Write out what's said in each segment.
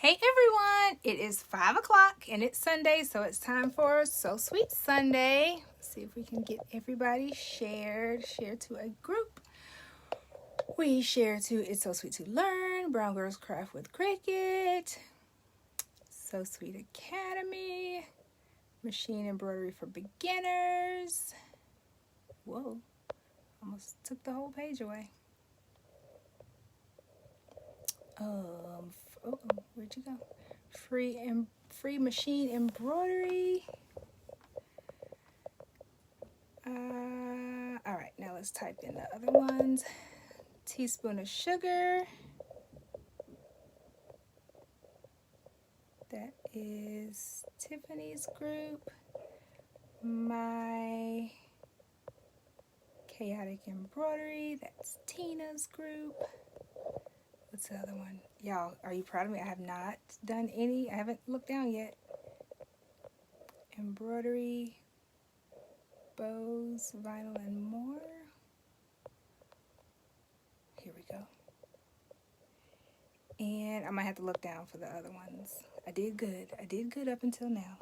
Hey everyone, it is 5 o'clock and it's Sunday, so it's time for So Sweet Sunday. Let's see if we can get everybody share to a group. We share to It's So Sweet to Learn, Brown Girls Craft with Cricket, So Sweet Academy, Machine Embroidery for Beginners. Whoa, almost took the whole page away. Where'd you go? Free machine embroidery. All right, now let's type in the other ones. Teaspoon of sugar. That is Tiffany's group. My chaotic embroidery. That's Tina's group. What's the other one? Y'all, are you proud of me? I have not done any. I haven't looked down yet. Embroidery, bows, vinyl, and more. Here we go. And I might have to look down for the other ones. I did good. I did good up until now.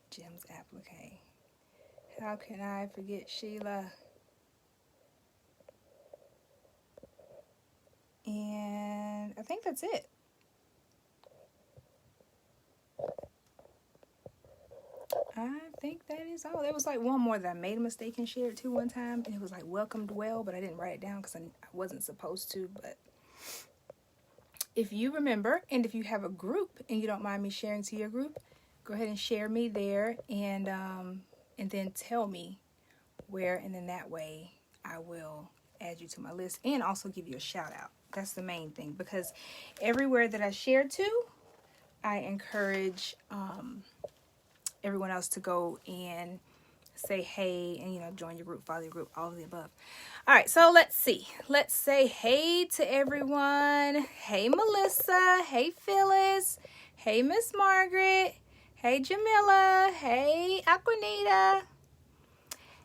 Gems applique. How can I forget Sheila? And I think that's it. I think that is all. There was like one more that I made a mistake and shared to one time, and it was like welcomed well, but I didn't write it down because I wasn't supposed to. But if you remember, and if you have a group and you don't mind me sharing to your group, go ahead and share me there, and then tell me where, and then that way I will add you to my list and also give you a shout out. That's the main thing, because everywhere that I share to, I encourage everyone else to go and say hey and join your group, follow your group, all of the above. All right, so let's see. Let's say hey to everyone. Hey Melissa, hey Phyllis, hey Miss Margaret, hey Jamila, hey Aquanita,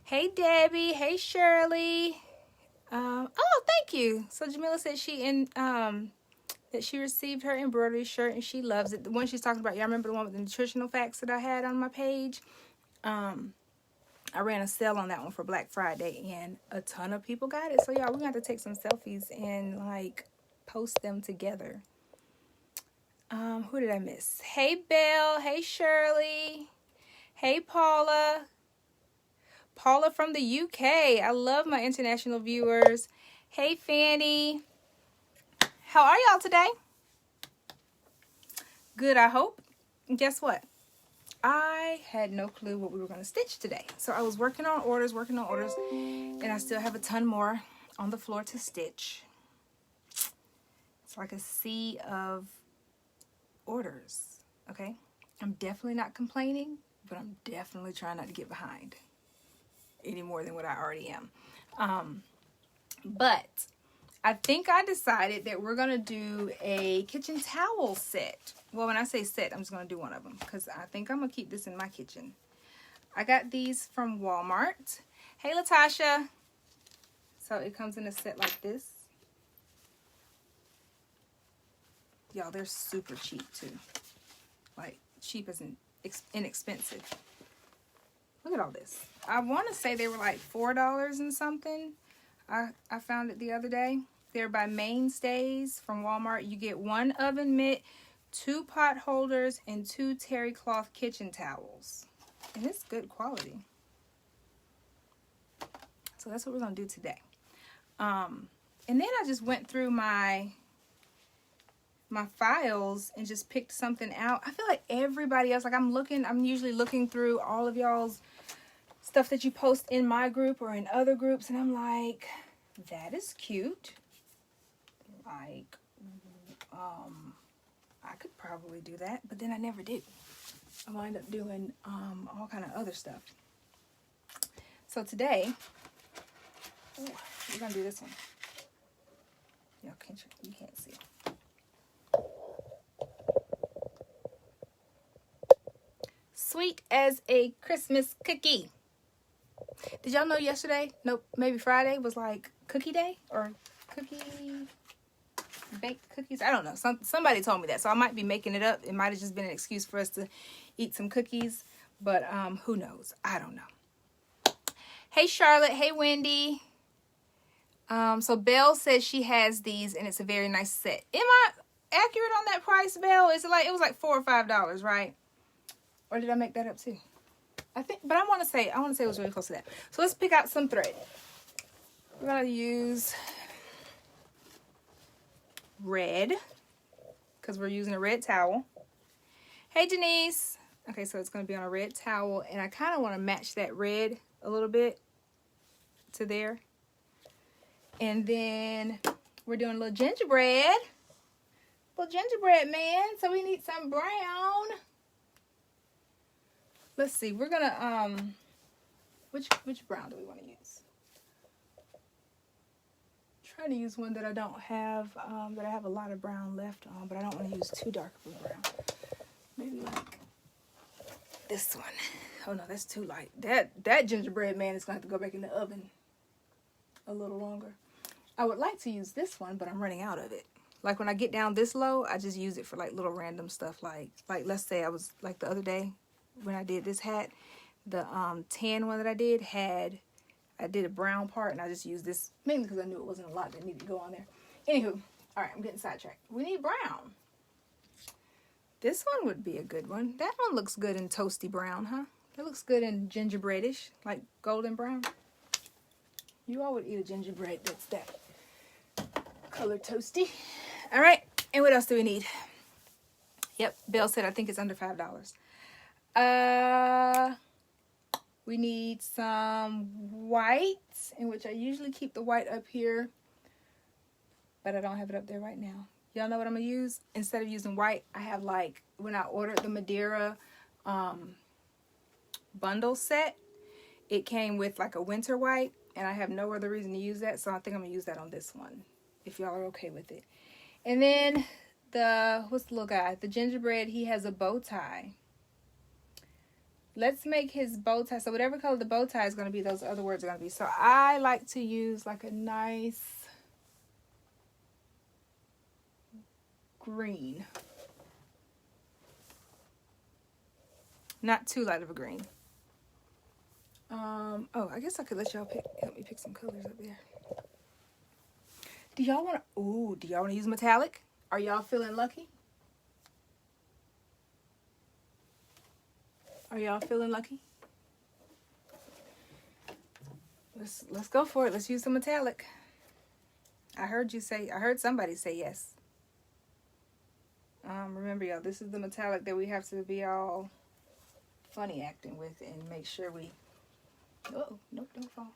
hey Debbie, hey Shirley. Oh, thank you. So Jamila said that she received her embroidery shirt and she loves it. The one she's talking about, y'all remember the one with the nutritional facts that I had on my page? I ran a sale on that one for Black Friday and a ton of people got it. So y'all, we're gonna have to take some selfies and post them together. Who did I miss? Hey Belle, hey Shirley, hey Paula. Paula from the UK. I love my international viewers. Hey, Fanny. How are y'all today? Good, I hope. And guess what? I had no clue what we were going to stitch today. So I was working on orders, and I still have a ton more on the floor to stitch. It's like a sea of orders, okay? I'm definitely not complaining, but I'm definitely trying not to get behind any more than what I already am. But I think I decided that we're going to do a kitchen towel set. Well, when I say set, I'm just going to do one of them because I think I'm going to keep this in my kitchen. I got these from Walmart. Hey, Latasha. So it comes in a set like this. Y'all, they're super cheap too. Like cheap as in inexpensive. Look at all this. I want to say they were like $4 and something. I found it the other day. They're by Mainstays from Walmart. You get 1 oven mitt, 2 pot holders, and 2 terry cloth kitchen towels. And it's good quality. So that's what we're going to do today. And then I just went through my files and just picked something out. I feel like everybody else, I'm usually looking through all of y'all's stuff that you post in my group or in other groups, and I'm like, that is cute. Like, I could probably do that, but then I never do. I wind up doing all kind of other stuff. So today, we're gonna do this one. You can't see. Sweet as a Christmas cookie. Did y'all know yesterday, maybe Friday was like cookie day or cookie baked cookies. I don't know. Somebody told me that, so I might be making it up. It might have just been an excuse for us to eat some cookies, but who knows? I don't know. Hey, Charlotte. Hey, Wendy. So Belle says she has these, and it's a very nice set. Am I accurate on that price, Belle? Is it like, it was like $4 or $5, right? Or did I make that up too? I think, but I want to say it was really close to that. So let's pick out some thread. We're gonna use red because we're using a red towel. Hey, Denise. Okay, so it's gonna be on a red towel, and I kind of want to match that red a little bit to there. And then we're doing a little gingerbread. Little gingerbread man. So we need some brown. Let's see. We're gonna which brown do we want to use? Try to use one that I don't have, that I have a lot of brown left on, but I don't want to use too dark of a brown. Maybe like this one. Oh no, that's too light. That gingerbread man is gonna have to go back in the oven a little longer. I would like to use this one, but I'm running out of it. Like when I get down this low, I just use it for like little random stuff. Like let's say I was like the other day when I did this hat, the tan one that I did did a brown part, and I just used this mainly because I knew it wasn't a lot that needed to go on there. Anywho, all right, I'm getting sidetracked. We need brown. This one would be a good one. That one looks good in toasty brown, huh? That looks good in gingerbreadish, like golden brown. You all would eat a gingerbread that's that color toasty. All right, and what else do we need? Yep, Bill said I think it's under $5. We need some white, in which I usually keep the white up here, but I don't have it up there right now. Y'all know what I'm gonna use? Instead of using white, I have like, when I ordered the Madeira bundle set, it came with like a winter white, and I have no other reason to use that, so I think I'm gonna use that on this one, if y'all are okay with it. And then what's the little guy? The gingerbread, he has a bow tie. Let's make his bow tie. So whatever color the bow tie is going to be, those other words are going to be. So I like to use like a nice green. Not too light of a green. Oh, I guess I could let y'all help me pick some colors up there. Do y'all want to use metallic? Are y'all feeling lucky? Are y'all feeling lucky? Let's go for it. Let's use some metallic. I heard somebody say yes. Remember, y'all, this is the metallic that we have to be all funny acting with and make sure we... Oh, nope, don't fall.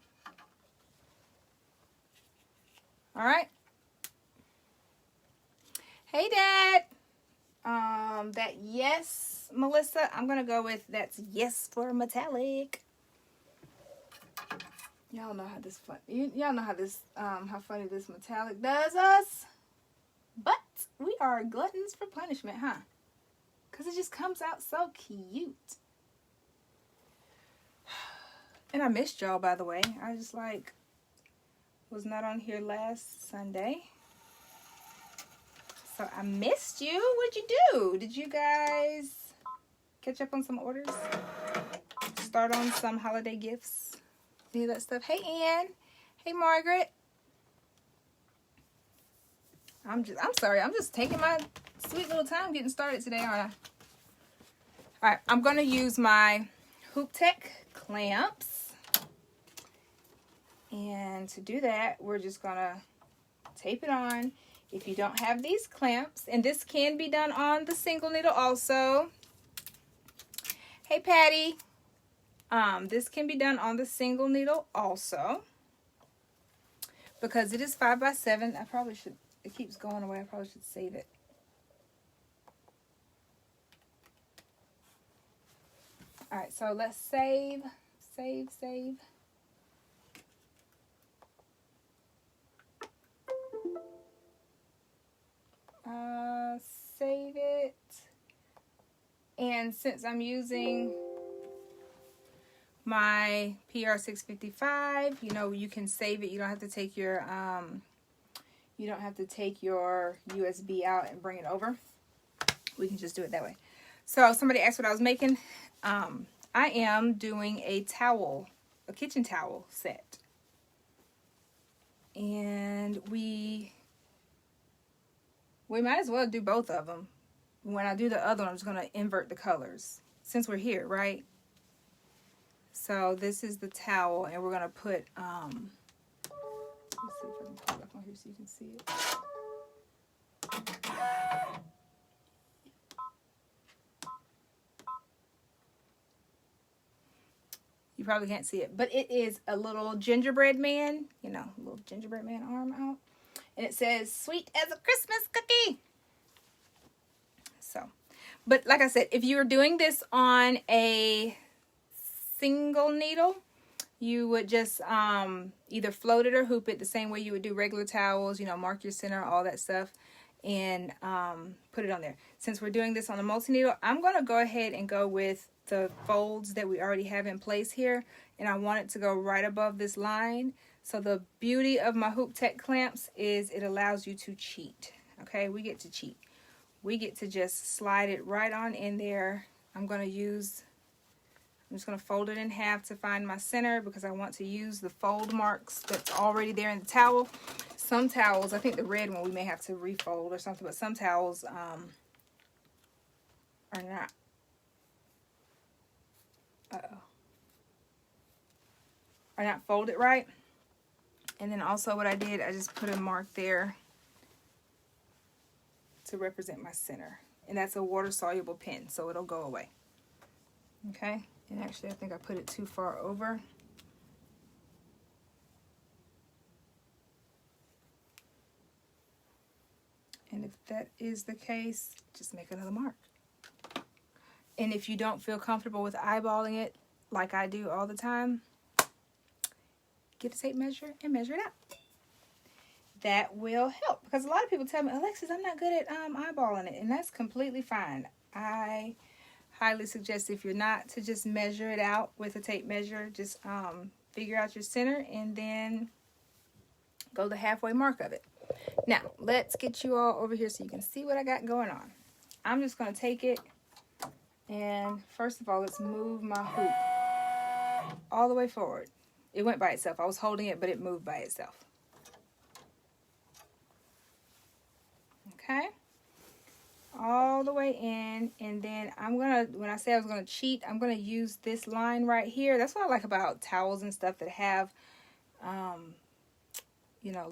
All right. Hey, Dad. That yes, Melissa, I'm gonna go with that's yes for metallic. Y'all know how this fun. Y'all know how this how funny this metallic does us. But we are gluttons for punishment, huh? Cause it just comes out so cute. And I missed y'all, by the way. I just like was not on here last Sunday. So I missed you. What'd you do? Did you guys catch up on some orders? Start on some holiday gifts? Any of that stuff? Hey, Ann. Hey, Margaret. I'm sorry. I'm just taking my sweet little time getting started today, aren't I? All right. I'm going to use my Hoop Tech clamps. And to do that, we're just going to tape it on. If you don't have these clamps, and this can be done on the single needle also. Hey, Patty. This can be done on the single needle also. Because it is 5x7. I probably should, it keeps going away. I probably should save it. All right, so let's save. Save it. And since I'm using my PR655, you know, you can save it. You don't have to take your you don't have to take your USB out and bring it over. We can just do it that way. So somebody asked what I was making. I am doing a kitchen towel set. And we might as well do both of them. When I do the other one, I'm just going to invert the colors. Since we're here, right? So this is the towel, and we're going to put, let's see if I can pull it up on here so you can see it. You probably can't see it, but it is a little gingerbread man, a little gingerbread man arm out. And it says, sweet as a Christmas cookie. So, but like I said, if you're doing this on a single needle, you would just either float it or hoop it the same way you would do regular towels, mark your center, all that stuff, and put it on there. Since we're doing this on a multi-needle, I'm going to go ahead and go with the folds that we already have in place here, and I want it to go right above this line. So the beauty of my Hoop Tech clamps is it allows you to cheat. Okay, we get to cheat. We get to just slide it right on in there. I'm just going to fold it in half to find my center because I want to use the fold marks that's already there in the towel. Some towels, I think the red one we may have to refold or something, but some towels are not. Are not folded right. And then also what I did, I just put a mark there to represent my center. And that's a water-soluble pen, so it'll go away. Okay? And actually, I think I put it too far over. And if that is the case, just make another mark. And if you don't feel comfortable with eyeballing it, like I do all the time, get a tape measure and measure it out. That will help. Because a lot of people tell me, Alexis, I'm not good at eyeballing it. And that's completely fine. I highly suggest if you're not to just measure it out with a tape measure. Just figure out your center and then go the halfway mark of it. Now, let's get you all over here so you can see what I got going on. I'm just going to take it and first of all, let's move my hoop all the way forward. It went by itself. I was holding it, but it moved by itself. Okay? All the way in, and then I'm going to, when I say I was going to cheat, I'm going to use this line right here. That's what I like about towels and stuff that have,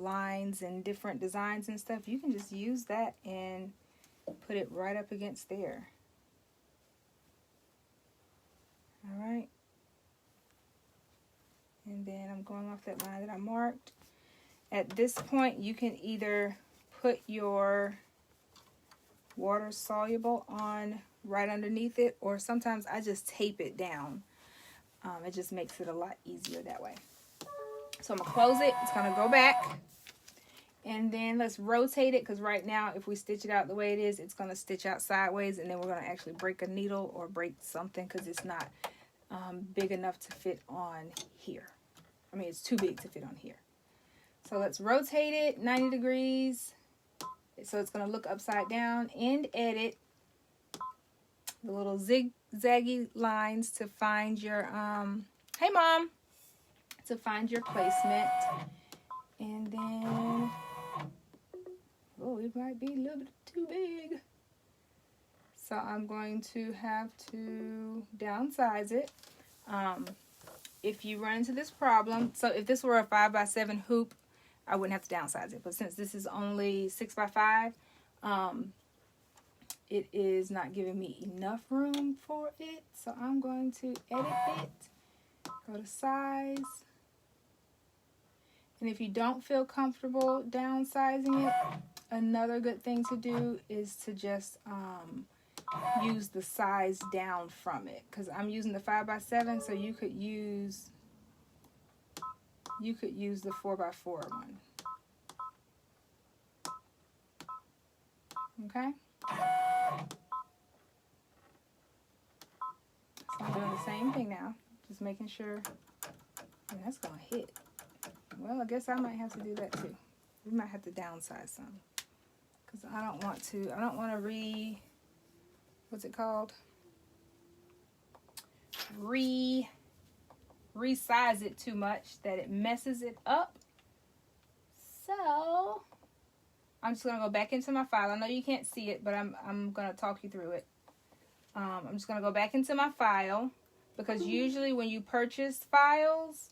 lines and different designs and stuff. You can just use that and put it right up against there. All right. And then I'm going off that line that I marked. At this point, you can either put your water soluble on right underneath it, or sometimes I just tape it down. It just makes it a lot easier that way. So I'm going to close it. It's going to go back. And then let's rotate it, because right now, if we stitch it out the way it is, it's going to stitch out sideways, and then we're going to actually break a needle or break something because it's not big enough to fit on here. I mean, it's too big to fit on here. So let's rotate it 90 degrees. So it's going to look upside down, and edit the little zigzaggy lines to find your, hey mom, to find your placement. And then, oh, it might be a little bit too big. So I'm going to have to downsize it. If you run into this problem, so if this were a 5x7 hoop, I wouldn't have to downsize it. But since this is only 6x5, it is not giving me enough room for it. So I'm going to edit it, go to size. And if you don't feel comfortable downsizing it, another good thing to do is to just use the size down from it. Because I'm using the 5x7, so you could use the 4x4 one. Okay? So I'm doing the same thing now. Just making sure. And that's going to hit. Well, I guess I might have to do that too. We might have to downsize some. Because I don't want to what's it called? Resize it too much that it messes it up. So I'm just gonna go back into my file. I know you can't see it, but I'm gonna talk you through it. I'm just gonna go back into my file, because usually when you purchase files,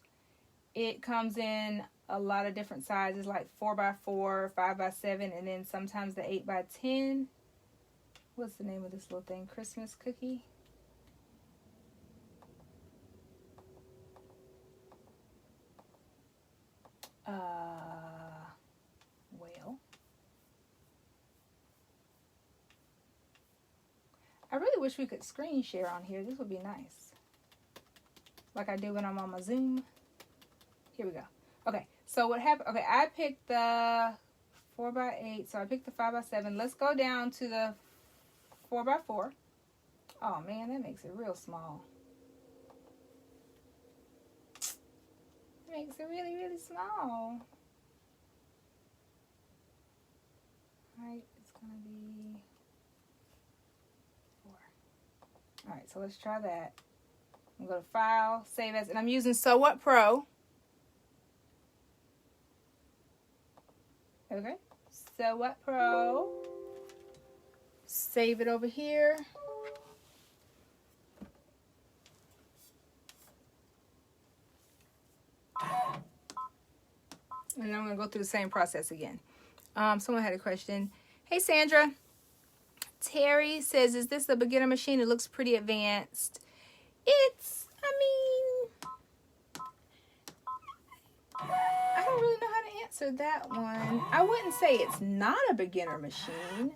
it comes in a lot of different sizes, like 4x4, 5x7, and then sometimes the 8x10. What's the name of this little thing? Christmas cookie? Well, I really wish we could screen share on here. This would be nice. Like I do when I'm on my Zoom. Here we go. Okay, so what happened? Okay, I picked the 4x8, so I picked the 5x7. Let's go down to the 4x4. Oh man, that makes it real small. It makes it really, really small. Alright, it's gonna be 4. Alright, so let's try that. I'm gonna go to File, Save As, and I'm using So What Pro. Okay, So What Pro. Save it over here. And then I'm going to go through the same process again. Someone had a question. Hey, Sandra. Terry says, is this a beginner machine? It looks pretty advanced. I don't really know how to answer that one. I wouldn't say it's not a beginner machine.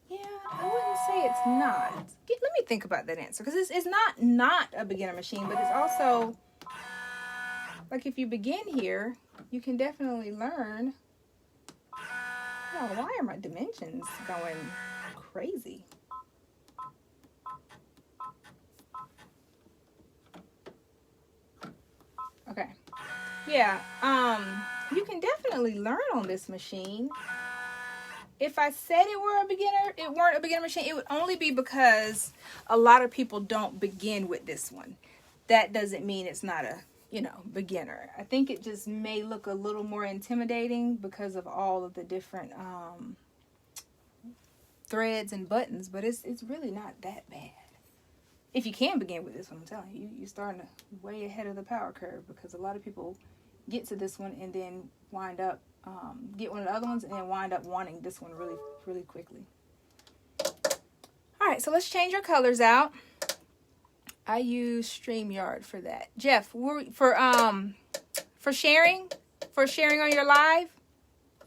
Yeah, I wouldn't say it's not. Let me think about that answer, because it's not a beginner machine, but it's also, like, if you begin here, you can definitely learn. Oh, why are my dimensions going crazy? Okay. Yeah, you can definitely learn on this machine. If I said it weren't a beginner machine, it would only be because a lot of people don't begin with this one. That doesn't mean it's not a, beginner. I think it just may look a little more intimidating because of all of the different threads and buttons, but it's really not that bad. If you can begin with this one, I'm telling you, you're starting way ahead of the power curve, because a lot of people get to this one and then wind up get one of the other ones and then wind up wanting this one really, really quickly. All right, so let's change our colors out. I use StreamYard for that. Jeff, for sharing on your live,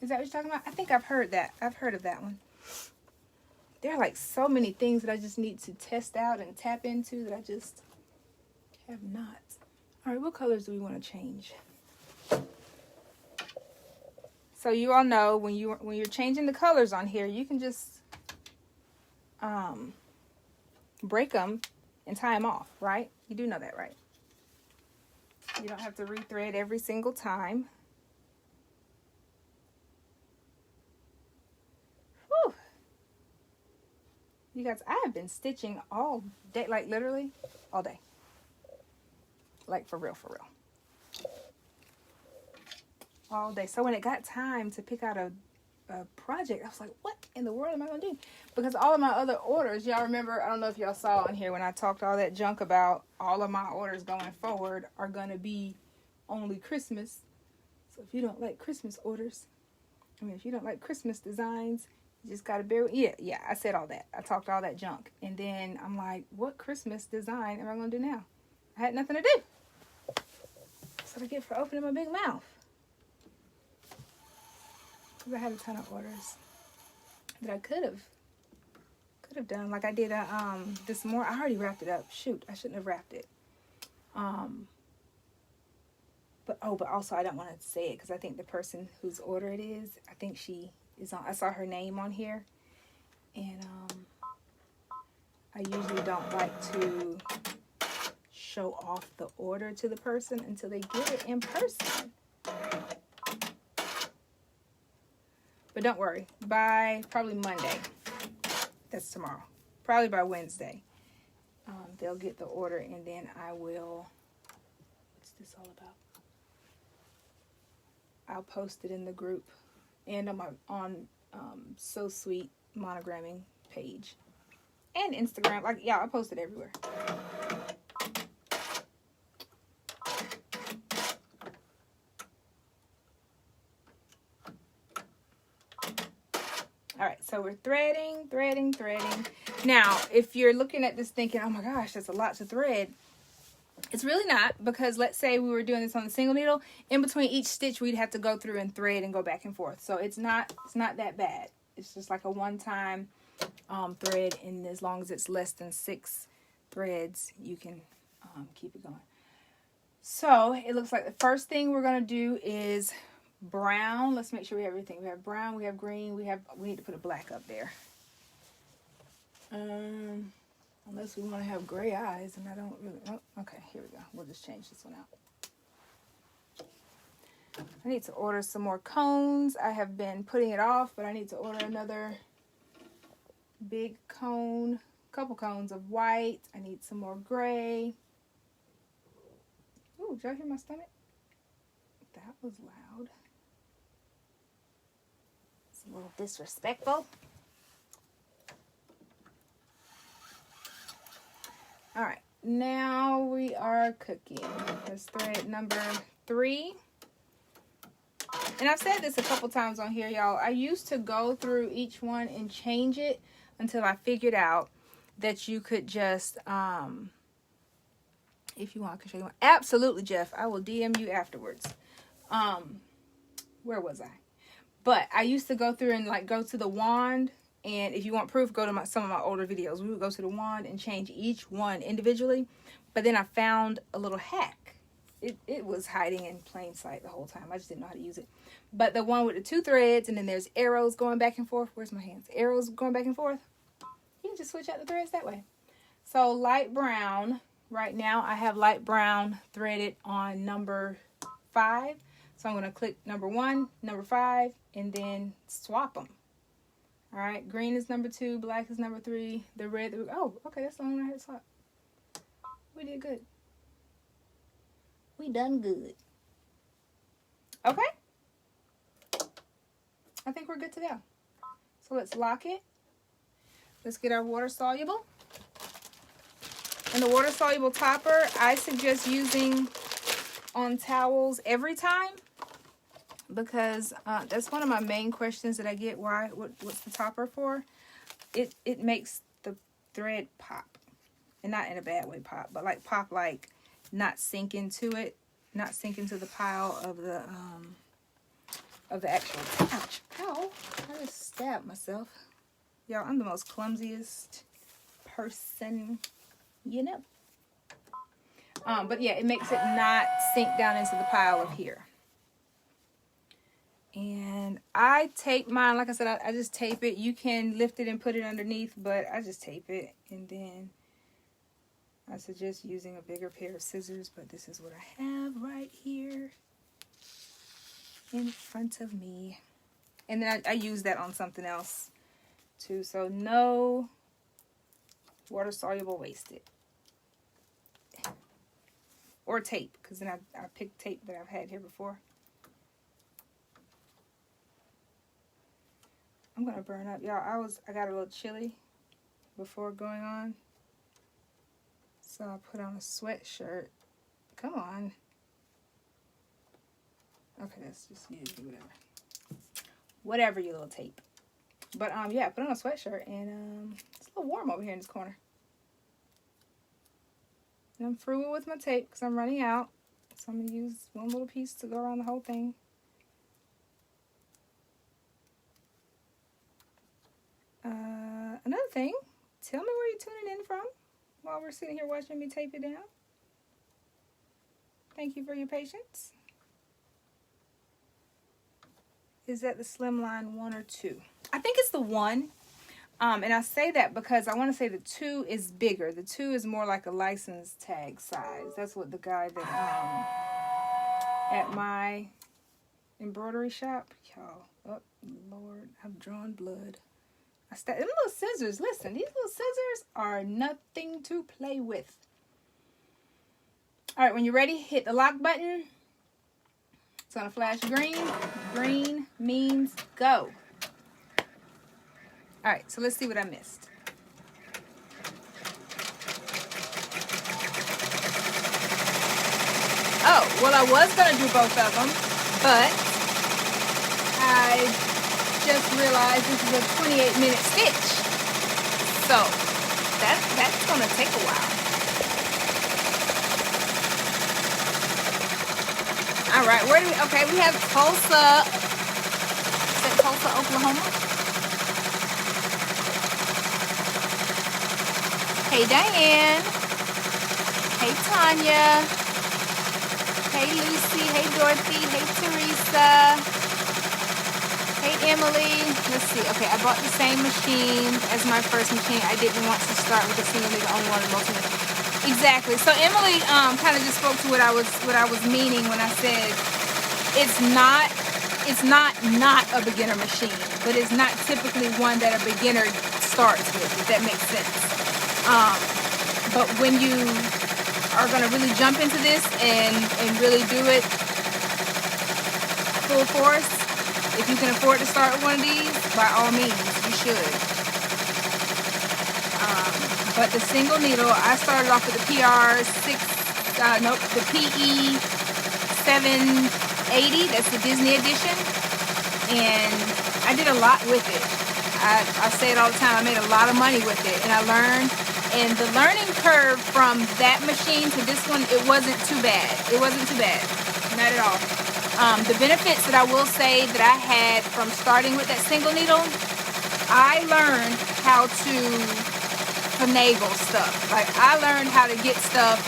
is that what you're talking about? I think I've heard that. I've heard of that one. There are like so many things that I just need to test out and tap into that I just have not. All right, what colors do we want to change? So you all know when you're changing the colors on here, you can just break them and tie them off, right? You do know that, right? You don't have to rethread every single time. Whew. You guys, I have been stitching all day, like literally all day. Like for real. All day. So when it got time to pick out a project, I was like, what in the world am I going to do? Because all of my other orders, y'all remember, I don't know if y'all saw on here when I talked all that junk about all of my orders going forward are going to be only Christmas. So if you don't like Christmas orders, if you don't like Christmas designs, you just got to bear with. Yeah, I said all that. I talked all that junk. And then I'm like, what Christmas design am I going to do now? I had nothing to do. That's what I get for opening my big mouth. I had a ton of orders that I could have done. Like I did this morning. I already wrapped it up. Shoot, I shouldn't have wrapped it. But also I don't want to say it because I think the person whose order it is, I think she is on. I saw her name on here, and I usually don't like to show off the order to the person until they get it in person. But don't worry, by probably Monday, that's tomorrow, probably by Wednesday, they'll get the order, and then I will, what's this all about? I'll post it in the group and on So Sweet monogramming page and Instagram. Like, yeah, I post it everywhere. All right, so we're threading. Now, if you're looking at this thinking, oh my gosh, that's a lot to thread, it's really not, because let's say we were doing this on a single needle. In between each stitch, we'd have to go through and thread and go back and forth. So it's not that bad. It's just like a one-time thread, and as long as it's less than 6 threads, you can keep it going. So it looks like the first thing we're going to do is brown. Let's make sure we have everything. We have brown, we have green, we need to put a black up there. Unless we want to have gray eyes, and I don't really, oh, okay, here we go. We'll just change this one out. I need to order some more cones. I have been putting it off, but I need to order another big cone, couple cones of white. I need some more gray. Ooh, did y'all hear my stomach? That was loud. It's a little disrespectful. All right, now we are cooking. Let's thread number 3. And I've said this a couple times on here, y'all. I used to go through each one and change it until I figured out that you could just, if you want, I can show you one. Absolutely, Jeff. I will DM you afterwards. Where was I? But I used to go through and like go to the wand. And if you want proof, go to some of my older videos. We would go to the wand and change each one individually. But then I found a little hack. It was hiding in plain sight the whole time. I just didn't know how to use it. But the one with the 2 threads, and then there's arrows going back and forth. Where's my hands? Arrows going back and forth. You can just switch out the threads that way. So light brown. Right now I have light brown threaded on number 5. So I'm going to click number 1, number 5, and then swap them. All right, green is number 2, black is number 3, the red, oh, okay, that's the only one I had to swap. We did good. We done good. Okay. I think we're good to go. So let's lock it. Let's get our water soluble. And the water soluble topper, I suggest using on towels every time, because that's one of my main questions that I get. What's the topper for? It makes the thread pop, and not in a bad way pop, but like pop, like not sink into it, not sink into the pile of the actual, ouch, ow, I just stabbed myself. Y'all, I'm the most clumsiest person, you know. But yeah, it makes it not sink down into the pile of here. And I tape mine, like I said, I just tape it. You can lift it and put it underneath, but I just tape it. And then I suggest using a bigger pair of scissors, but this is what I have right here in front of me. And then I use that on something else too. So no water soluble wasted. Or tape, because then I picked tape that I've had here before. I'm gonna burn up, y'all. I got a little chilly before going on, so I put on a sweatshirt. Come on. Okay, that's just you do whatever you little tape. But yeah, put on a sweatshirt, and it's a little warm over here in this corner. And I'm frugal with my tape because I'm running out, so I'm gonna use one little piece to go around the whole thing. Another thing, tell me where you're tuning in from while we're sitting here watching me tape it down. Thank you for your patience. Is that the slimline 1 or 2? I think it's the 1, And I say that because I want to say the 2 is bigger. The 2 is more like a license tag size. That's what the guy that at my embroidery shop, y'all. Oh Lord, I've drawn blood. Them little scissors. Listen, these little scissors are nothing to play with. All right, when you're ready, hit the lock button. It's gonna flash green. Green means go. All right, so let's see what I missed. Oh, well, I was gonna do both of them, but I just realized this is a 28-minute stitch. So that's gonna take a while. All right, we have Tulsa. Is that Tulsa, Oklahoma? Hey, Diane. Hey, Tanya. Hey, Lucy. Hey, Dorothy. Hey, Teresa. Hey, Emily. Let's see. Okay, I bought the same machine as my first machine. I didn't want to start with a single needle, only wanted multi-needle. Exactly. So Emily kind of just spoke to what I was meaning when I said it's not a beginner machine, but it's not typically one that a beginner starts with, if that makes sense. But when you are going to really jump into this and really do it full force, if you can afford to start with one of these, by all means, you should. But the single needle, I started off with the the PE 780, that's the Disney edition, and I did a lot with it. I say it all the time, I made a lot of money with it, and I learned, and the learning curve from that machine to this one, it wasn't too bad. It wasn't too bad, not at all. The benefits that I will say that I had from starting with that single needle, I learned how to finagle stuff. Like, I learned how to get stuff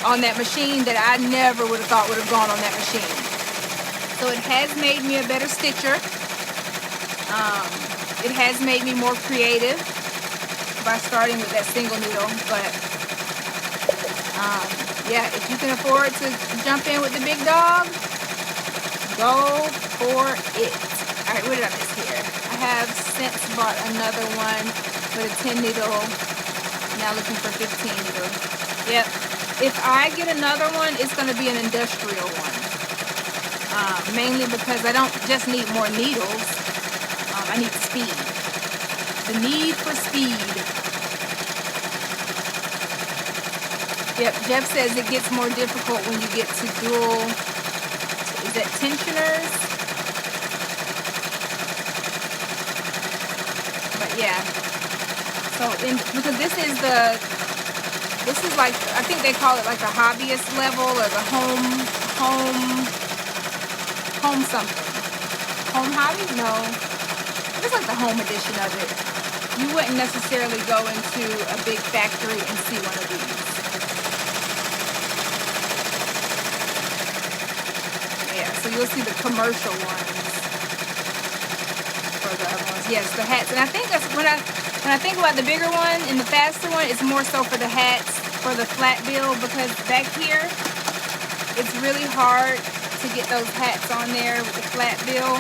on that machine that I never would have thought would have gone on that machine. So it has made me a better stitcher. It has made me more creative by starting with that single needle. But yeah, if you can afford to jump in with the big dog, go for it. All right, what did I miss here? I have since bought another one with a 10 needle, now looking for 15 needle. Yep, if I get another one, it's going to be an industrial one, mainly because I don't just need more needles, I need speed, the need for speed. Yep, Jeff says it gets more difficult when you get to dual, is that tensioners? But yeah. So because this is like, I think they call it like the hobbyist level or the home something. Home hobby? No. It's like the home edition of it. You wouldn't necessarily go into a big factory and see one of these. Yeah, so you'll see the commercial ones for the other ones. Yes, the hats. And I think that's when I think about the bigger one and the faster one, it's more so for the hats, for the flat bill, because back here, it's really hard to get those hats on there with the flat bill.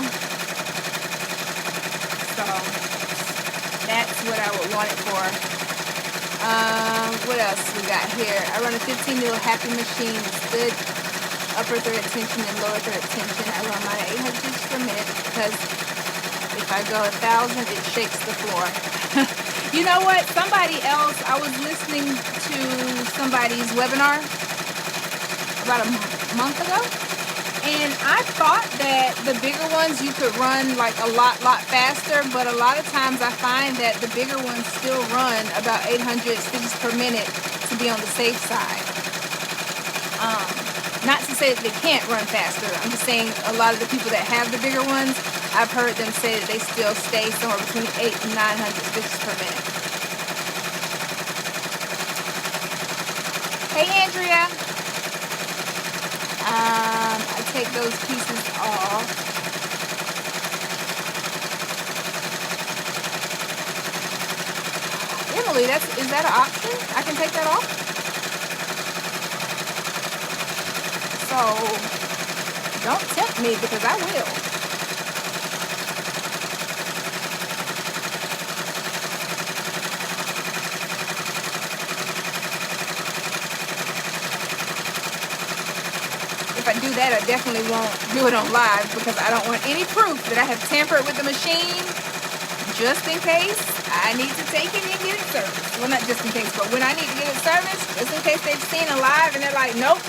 So that's what I would want it for. What else we got here? I run a 15 needle happy machine. It's good upper thread tension and lower thread tension. I run mine at 800 stitches per minute because if I go 1,000, it shakes the floor. You know what? Somebody else, I was listening to somebody's webinar about a month ago, and I thought that the bigger ones you could run like a lot faster, but a lot of times I find that the bigger ones still run about 800 stitches per minute to be on the safe side. Not to say that they can't run faster. I'm just saying a lot of the people that have the bigger ones, I've heard them say that they still stay somewhere between 800 and 900 stitches per minute. Hey, Andrea. I take those pieces off. normally, is that an option? I can take that off? So, don't tempt me because I will. If I do that, I definitely won't do it on live because I don't want any proof that I have tampered with the machine just in case I need to take it and get it serviced. Well, not just in case, but when I need to get it serviced, just in case they've seen it live and they're like, nope,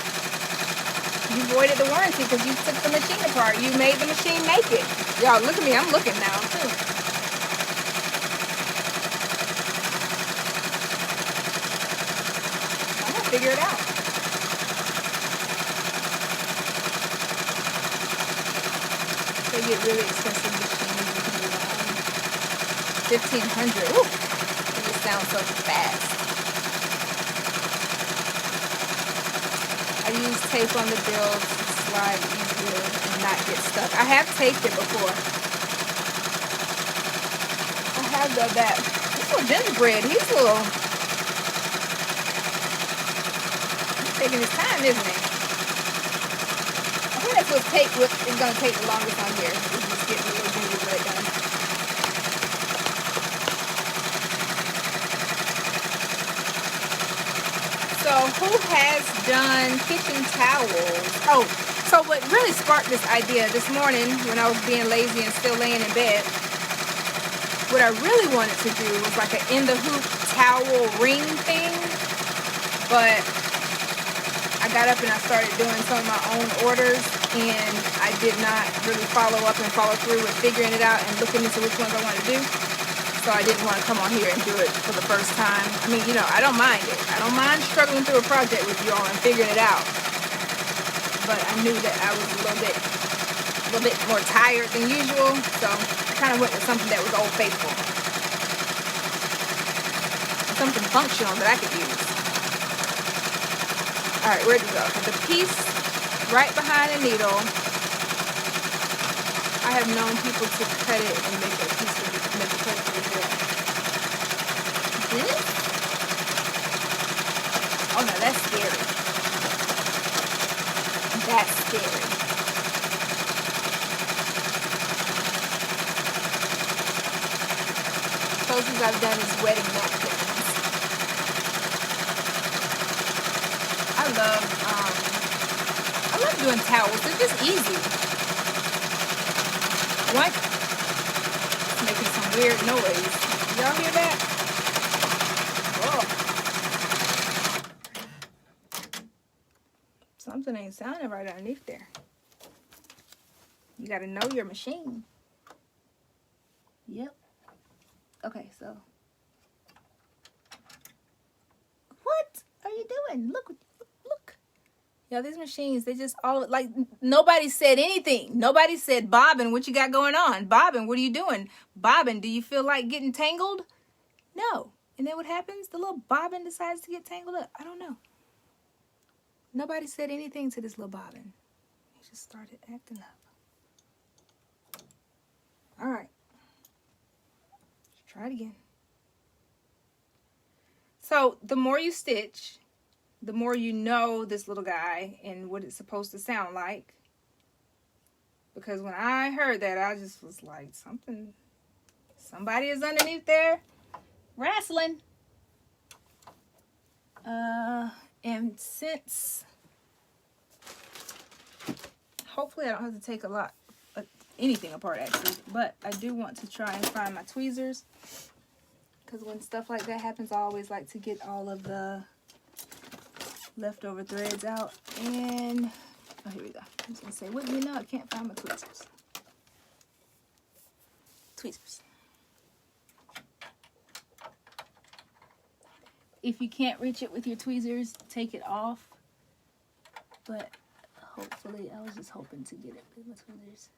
you voided the warranty because you took the machine apart. You made the machine naked. Y'all, look at me. I'm looking now, too. I'm going to figure it out. They get really expensive machines. $1,500. Ooh, it just sounds so fast. I use tape on the bill to slide easier and not get stuck. I have taped it before. I have done that. This little gingerbread, he's taking his time, isn't he? I think that's what's going to take the longest on here. Is just getting the little gingerbread done. So who has done kitchen towels? Oh, so what really sparked this idea this morning when I was being lazy and still laying in bed, what I really wanted to do was like an in the hoop towel ring thing, but I got up and I started doing some of my own orders, and I did not really follow through with figuring it out and looking into which ones I wanted to do. So I didn't want to come on here and do it for the first time. I mean, I don't mind it. I don't mind struggling through a project with you all and figuring it out. But I knew that I was a little bit more tired than usual, so I kind of went with something that was Old Faithful. Something functional that I could use. All right, where'd it go? The piece right behind the needle. I have known people to cut it and make a piece of it, make a cut of it. This? Oh no, that's scary. That's scary. Closest I've done is wedding napkins. I love doing towels. They're just easy. What? It's making some weird noise. Y'all hear that? Whoa. Something ain't sounding right underneath there. You gotta know your machine. Yep. Okay, so. What are you doing? Look. Yeah, these machines, they just all, like, nobody said anything. Nobody said, Bobbin, what you got going on? Bobbin, what are you doing? Bobbin, do you feel like getting tangled? No. And then what happens? The little bobbin decides to get tangled up. I don't know. Nobody said anything to this little bobbin. He just started acting up. All right. Let's try it again. So the more you stitch, the more you know this little guy and what it's supposed to sound like. Because when I heard that, I just was like, somebody is underneath there wrestling. And since, hopefully I don't have to take anything apart actually, but I do want to try and find my tweezers. Because when stuff like that happens, I always like to get all of the leftover threads out. And oh, here we go. I'm just gonna say, well, I can't find my tweezers. If you can't reach it with your tweezers, take it off. But hopefully, I was just hoping to get it with my tweezers.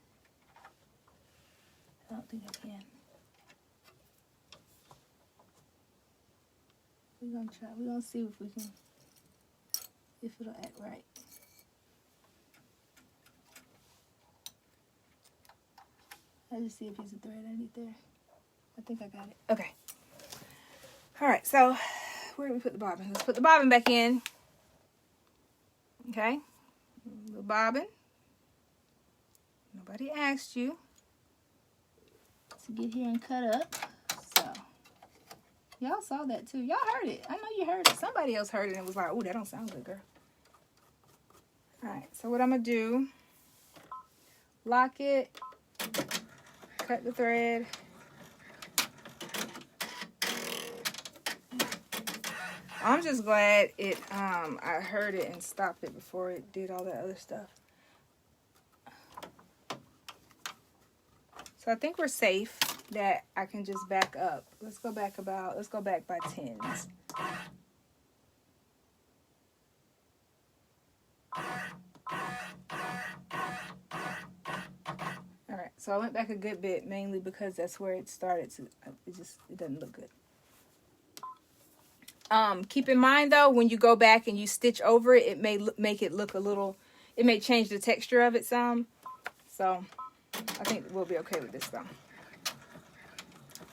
I don't think I can. We're gonna try. We're gonna see if we can. If it'll act right. I just see a piece of thread underneath there. I think I got it. Okay. All right, so where do we put the bobbin? Let's put the bobbin back in. Okay, the bobbin. Nobody asked you to get here and cut up, so y'all saw that too. Y'all heard it. I know you heard it. Somebody else heard it and was like, "Oh, that don't sound good, girl." All right, so what I'm gonna do? Lock it. Cut the thread. I'm just glad it I heard it and stopped it before it did all that other stuff. So I think we're safe that I can just back up. Let's go back by tens. All right, so I went back a good bit, mainly because that's where it started to, it doesn't look good. Keep in mind though, when you go back and you stitch over it, it may make it look a little, it may change the texture of it some. So I think we'll be okay with this though.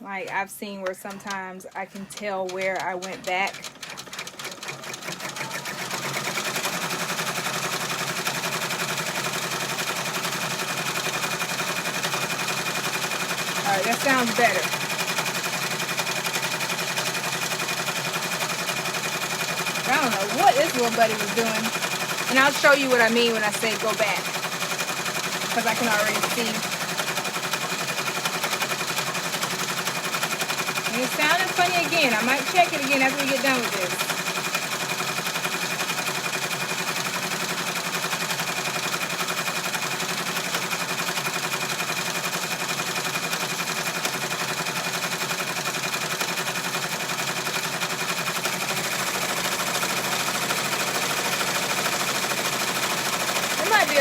Like I've seen where sometimes I can tell where I went back. All right, that sounds better. I don't know what this little buddy was doing. And I'll show you what I mean when I say go back. Because I can already see. And it sounded funny again. I might check it again after we get done with this.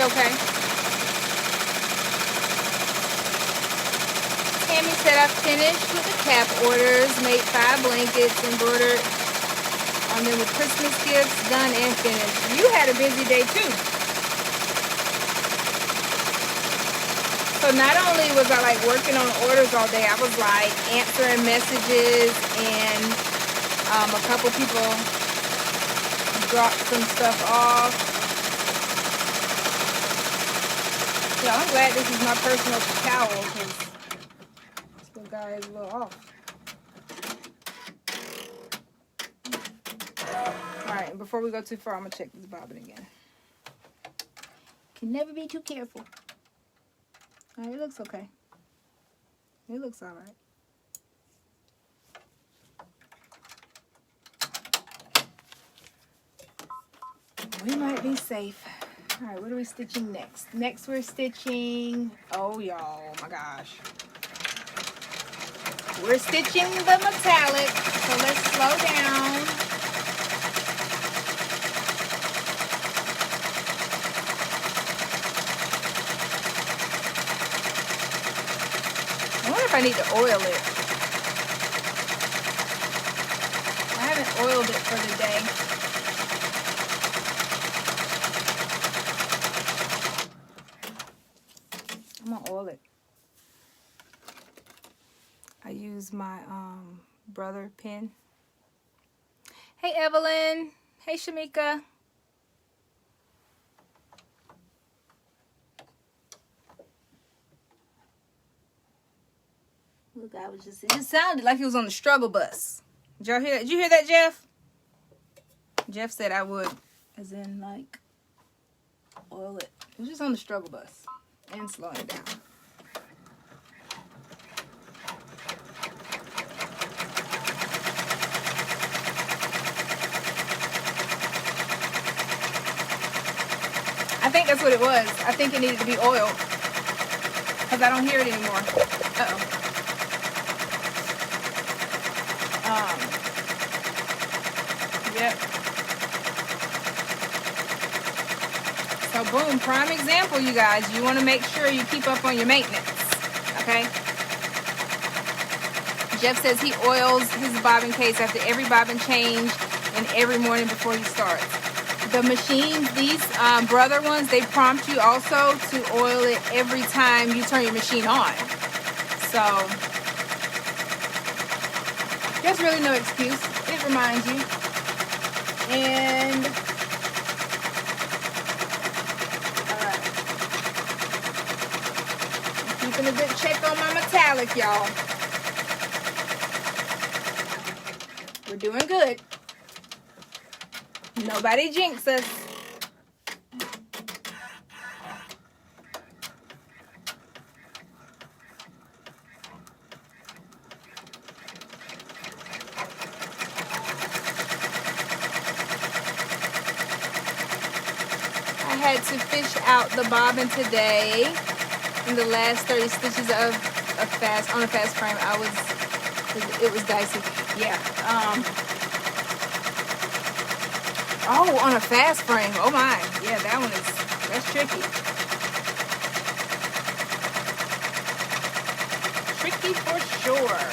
Okay. Tammy said I finished with the cap orders, made 5 blankets, embroidered on them with Christmas gifts, done and finished. You had a busy day too. So not only was I like working on orders all day, I was like answering messages, and a couple people dropped some stuff off. Yeah, I'm glad this is my personal towel because this little guy is a little off. Alright, and before we go too far, I'm going to check this bobbin again. Can never be too careful. Alright, it looks okay. It looks alright. We might be safe. All right, what are we stitching next? Next, we're stitching, oh, y'all, oh my gosh. We're stitching the metallic, so let's slow down. I wonder if I need to oil it. I haven't oiled it for the day. Oil it. I use my brother pen. Hey Evelyn. Hey Shamika. Look, I was just, it just sounded like he was on the struggle bus. Did y'all hear that? Did you hear that, Jeff? Jeff said I would, as in like oil it. It was just on the struggle bus. And slowing it down. I think that's what it was. I think it needed to be oiled. Because I don't hear it anymore. Uh-oh. Yep. So boom, prime example, you guys. You want to make sure you keep up on your maintenance, okay? Jeff says he oils his bobbin case after every bobbin change and every morning before he starts. The machines, these brother ones, they prompt you also to oil it every time you turn your machine on. So There's really no excuse. It reminds you. And alright. Keeping a good check on my metallic, y'all. We're doing good. Nobody jinx us. I had to fish out the bobbin today. In the last 30 stitches of a fast frame, it was dicey. Yeah. Oh, on a fast frame. Oh my. Yeah, that's tricky. Tricky for sure.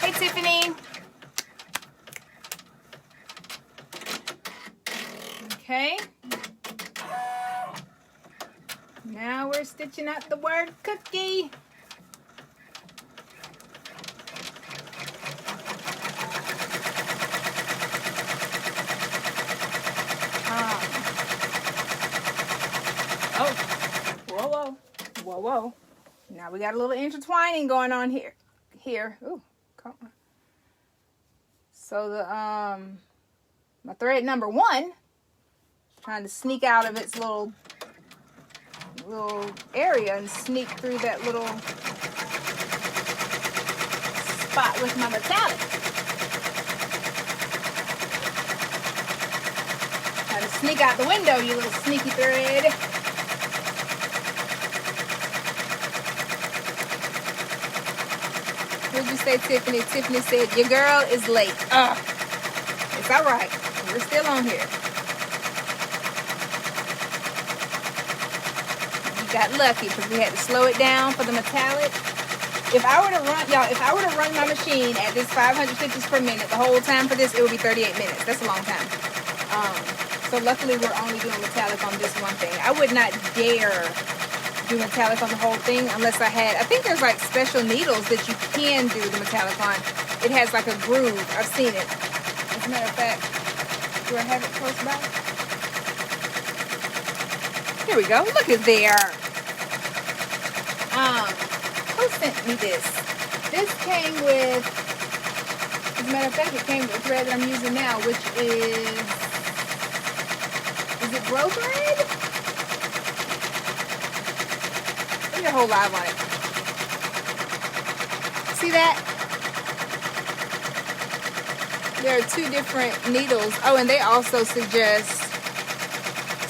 Hey, Tiffany. Okay. Now we're stitching out the word cookie. Oh, whoa. Now we got a little intertwining going on here. Ooh, come on. So the my thread number 1 is trying to sneak out of its little area and sneak through that little spot with my metallic. Trying to sneak out the window, you little sneaky thread. What'd you say, Tiffany? Tiffany said, your girl is late. It's all right. We're still on here. You got lucky because we had to slow it down for the metallic. If I were to run my machine at this 500 stitches per minute the whole time for this, it would be 38 minutes. That's a long time. So luckily we're only doing metallic on this one thing. I would not dare do metallic on the whole thing unless I think there's like special needles that you can do the metallic on. It has like a groove. I've seen it. As a matter of fact, do I have it close by? Here we go. Look at there. Who sent me this? This came with, as a matter of fact, it came with the thread that I'm using now, which is it Grow Thread? Look at your whole live on it. See that? There are 2 different needles. Oh, and they also suggest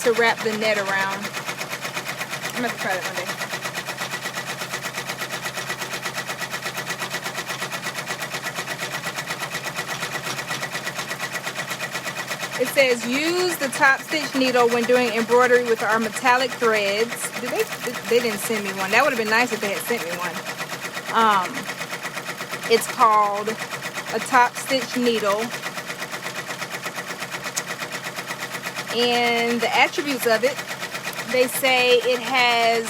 to wrap the net around. I'm going to try that one day. It says use the top stitch needle when doing embroidery with our metallic threads. They didn't send me one. That would have been nice if they had sent me one. It's called a top stitch needle. And the attributes of it, they say it has,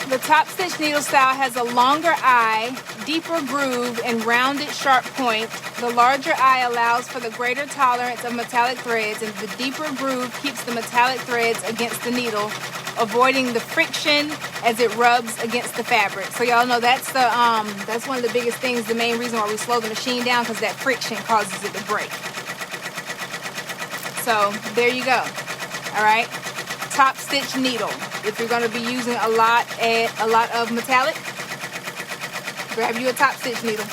the top stitch needle style has a longer eye, deeper groove, and rounded sharp point. The larger eye allows for the greater tolerance of metallic threads, and the deeper groove keeps the metallic threads against the needle, avoiding the friction as it rubs against the fabric. So y'all know that's one of the biggest things, the main reason why we slow the machine down, because that friction causes it to break. So there you go. All right, top stitch needle. If you're going to be using a lot of metallic, grab you a top stitch needle.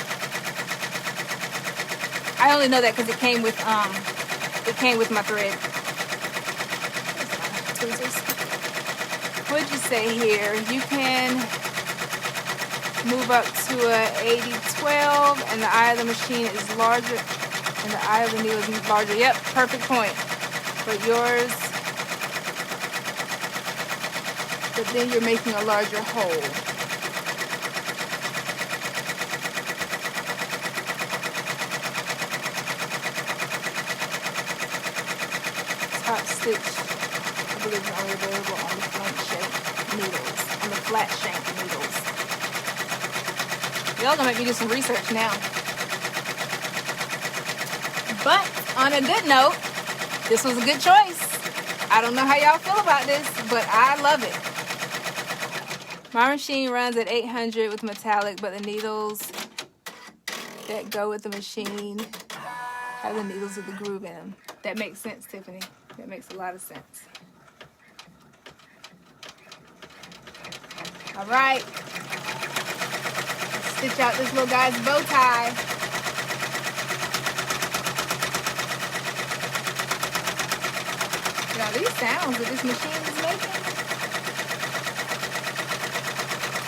I only know that because it came with my thread. What'd you say here? You can move up to a 80-12, and the eye of the machine is larger, and the eye of the needle is larger. Yep, perfect point. But yours, but then you're making a larger hole. Top stitch believe it's only available on the flat shank needles. On the flat shank needles. Y'all gonna make me do some research now. But on a good note, this was a good choice. I don't know how y'all feel about this, but I love it. My machine runs at 800 with metallic, but the needles that go with the machine have the needles with the groove in them. That makes sense, Tiffany. That makes a lot of sense. All right. Let's stitch out this little guy's bow tie. Now these sounds that this machine is making.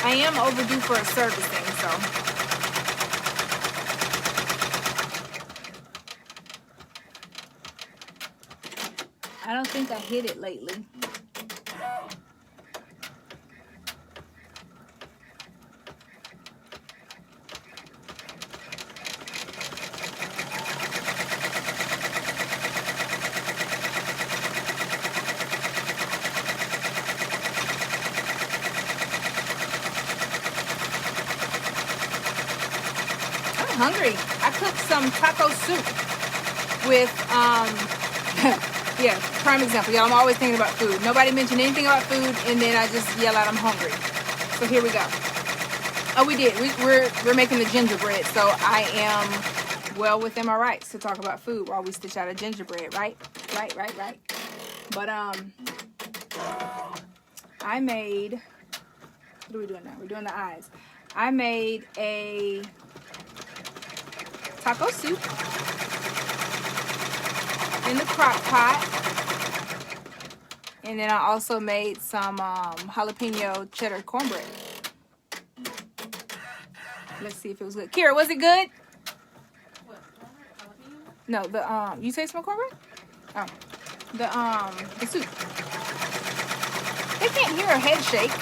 I am overdue for a servicing, so. I don't think I hit it lately. Hungry. I cooked some taco soup with yeah, prime example. Y'all, I'm always thinking about food. Nobody mentioned anything about food, and then I just yell out I'm hungry. So here we go. Oh, we did. We're making the gingerbread, so I am well within my rights to talk about food while we stitch out a gingerbread, right? Right. But I made, what are we doing now? We're doing the eyes. I made a taco soup in the crock pot, and then I also made some jalapeno cheddar cornbread. Let's see if it was good. Kira, was it good? What? Jalapeno? No, the you say some cornbread? Oh, the soup. They can't hear a head shake.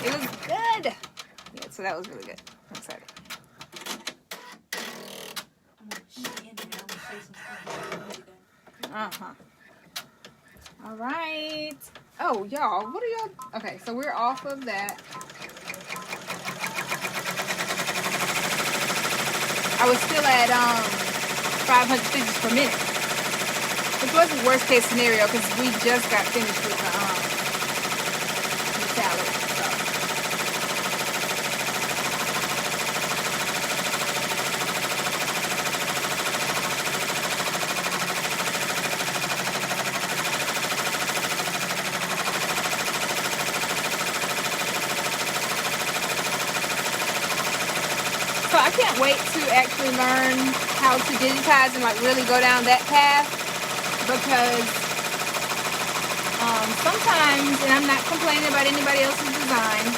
It was good. Yeah, so that was really good. I'm excited. All right. Oh, y'all, what are y'all? Okay, so we're off of that. I was still at 500 stitches per minute, which wasn't worst case scenario because we just got finished with the salad. So I can't wait to actually learn how to digitize and like really go down that path, because sometimes, and I'm not complaining about anybody else's design,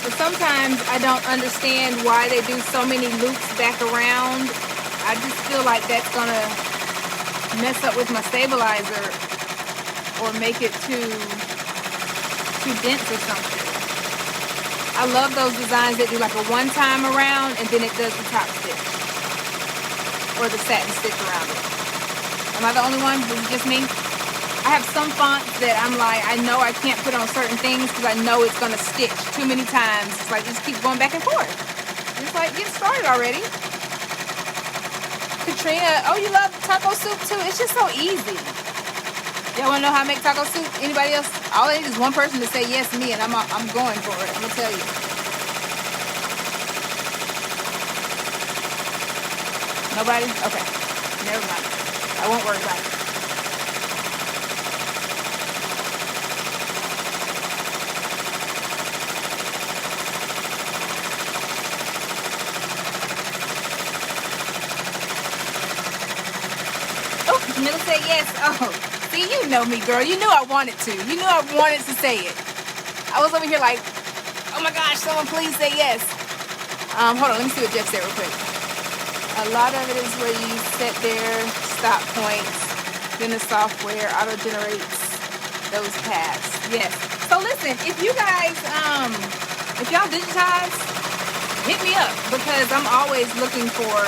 but sometimes I don't understand why they do so many loops back around. I just feel like that's gonna mess up with my stabilizer or make it too dense or something. I love those designs that do like a one-time around and then it does the top stitch or the satin stitch around it. Am I the only one? Is it just me? I have some fonts that I'm like, I know I can't put on certain things because I know it's going to stitch too many times. It's like, just keep going back and forth. It's like, get started already. Katrina, oh, you love taco soup too? It's just so easy. Y'all want to know how I make taco soup? Anybody else? All I need is one person to say yes, me, and I'm going for it. I'm going to tell you. Nobody? Okay. Never mind. I won't worry about it. Oh, Jamila said yes. Oh. See, you know me, girl. You knew I wanted to. You knew I wanted to say it. I was over here like, oh my gosh, someone please say yes. Hold on, let me see what Jeff said real quick. A lot of it is where you set their stop points, then the software auto-generates those paths. Yes. So listen, if you guys, if y'all digitize, hit me up because I'm always looking for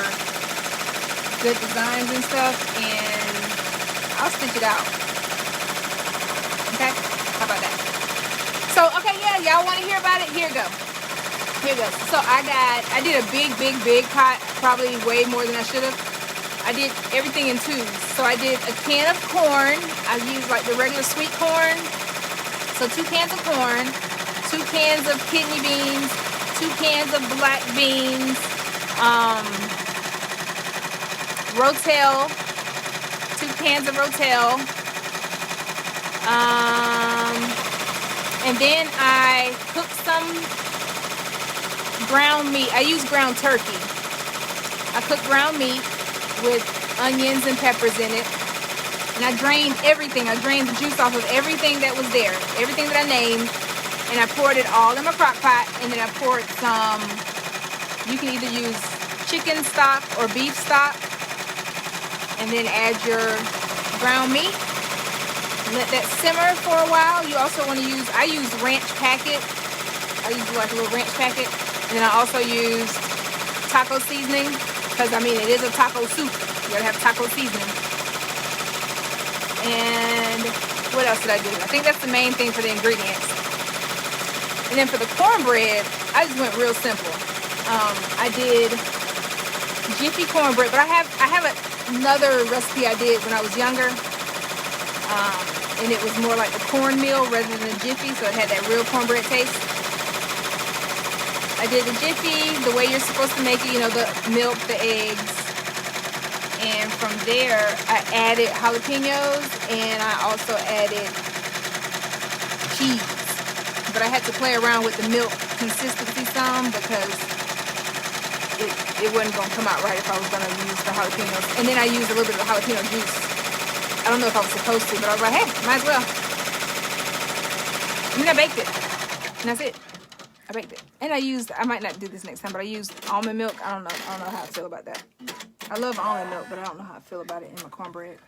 good designs and stuff, and I'll stitch it out. So, okay, yeah, y'all want to hear about it? Here it goes. Here it goes. So I did a big pot, probably way more than I should have. I did everything in twos. So I did a can of corn. I used like the regular sweet corn. So 2 cans of corn, 2 cans of kidney beans, 2 cans of black beans, Rotel, 2 cans of Rotel, and then I cooked some ground meat. I use ground turkey. I cooked ground meat with onions and peppers in it. And I drained everything. I drained the juice off of everything that was there. Everything that I named. And I poured it all in my crock pot. And then I poured some, you can either use chicken stock or beef stock. And then add your ground meat. Let that simmer for a while. You also want to use, I use ranch packet. I use like a little ranch packet. And then I also use taco seasoning. Because, I mean, it is a taco soup. You gotta have taco seasoning. And what else did I do? I think that's the main thing for the ingredients. And then for the cornbread, I just went real simple. I did Jiffy Cornbread, but I have another recipe I did when I was younger. And it was more like the cornmeal rather than the Jiffy, so it had that real cornbread taste. I did the Jiffy the way you're supposed to make it, you know, the milk, the eggs. And from there, I added jalapenos and I also added cheese. But I had to play around with the milk consistency some because it wasn't going to come out right if I was going to use the jalapenos. And then I used a little bit of jalapeno juice. I don't know if I was supposed to, but I was like, hey, might as well. And then I baked it. And that's it. I baked it. And I might not do this next time, but I used almond milk. I don't know how I feel about that. I love almond milk, but I don't know how I feel about it in my cornbread.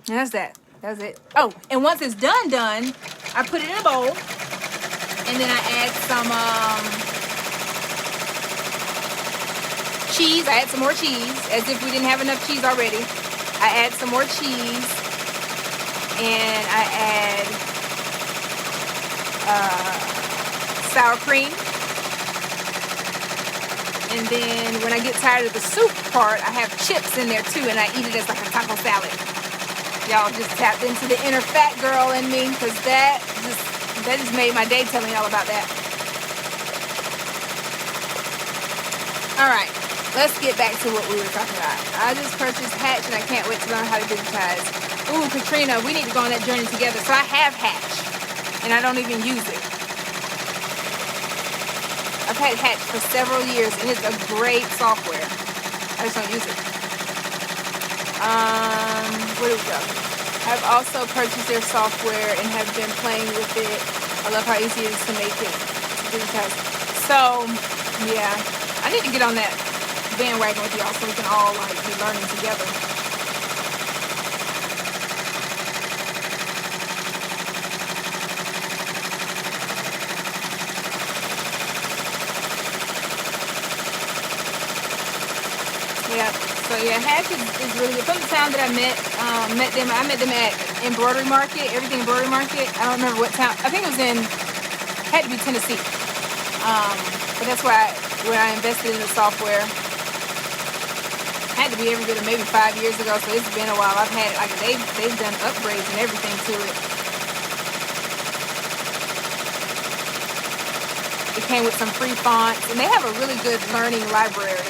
And that's that. That's it. Oh, and once it's done, I put it in a bowl. And then I add some cheese. I add some more cheese, as if we didn't have enough cheese already. I add some more cheese. And I add sour cream. And then when I get tired of the soup part, I have chips in there too, and I eat it as like a taco salad. Y'all just tapped into the inner fat girl in me, because that just made my day telling y'all about that. Alright, let's get back to what we were talking about. I just purchased Hatch, and I can't wait to learn how to digitize. Ooh, Katrina, we need to go on that journey together. So I have Hatch, and I don't even use it. I've had Hatch for several years, and it's a great software. I just don't use it. What do we go? I've also purchased their software and have been playing with it. I love how easy it is to make it, to digitize. So, yeah, I need to get on that bandwagon with y'all so we can all like be learning together. Yeah, so yeah, Hatch is really good. From the time that I met them at Embroidery Market, Everything Embroidery Market. I don't remember what town. I think it was had to be Tennessee. But that's why when I invested in the software, had to be every bit of maybe 5 years ago. So it's been a while. I've had like they've done upgrades and everything to it. It came with some free fonts, and they have a really good learning library.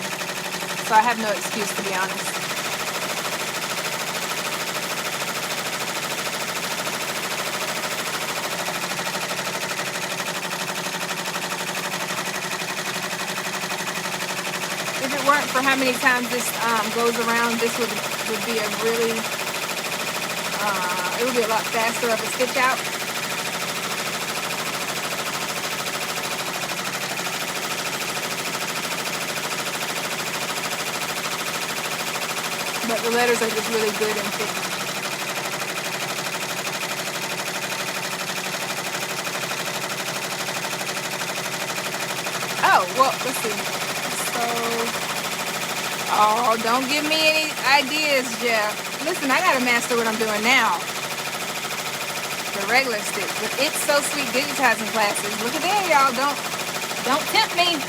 So I have no excuse, to be honest. If it weren't for how many times this goes around, this would be a really, it would be a lot faster of a stitch out. But the letters are just really good and thick. Oh, well, let's see. So, oh, don't give me any ideas, Jeff. Listen, I gotta master what I'm doing now. the regular sticks. But It's So Sweet digitizing classes. Look at there, y'all. Don't tempt me.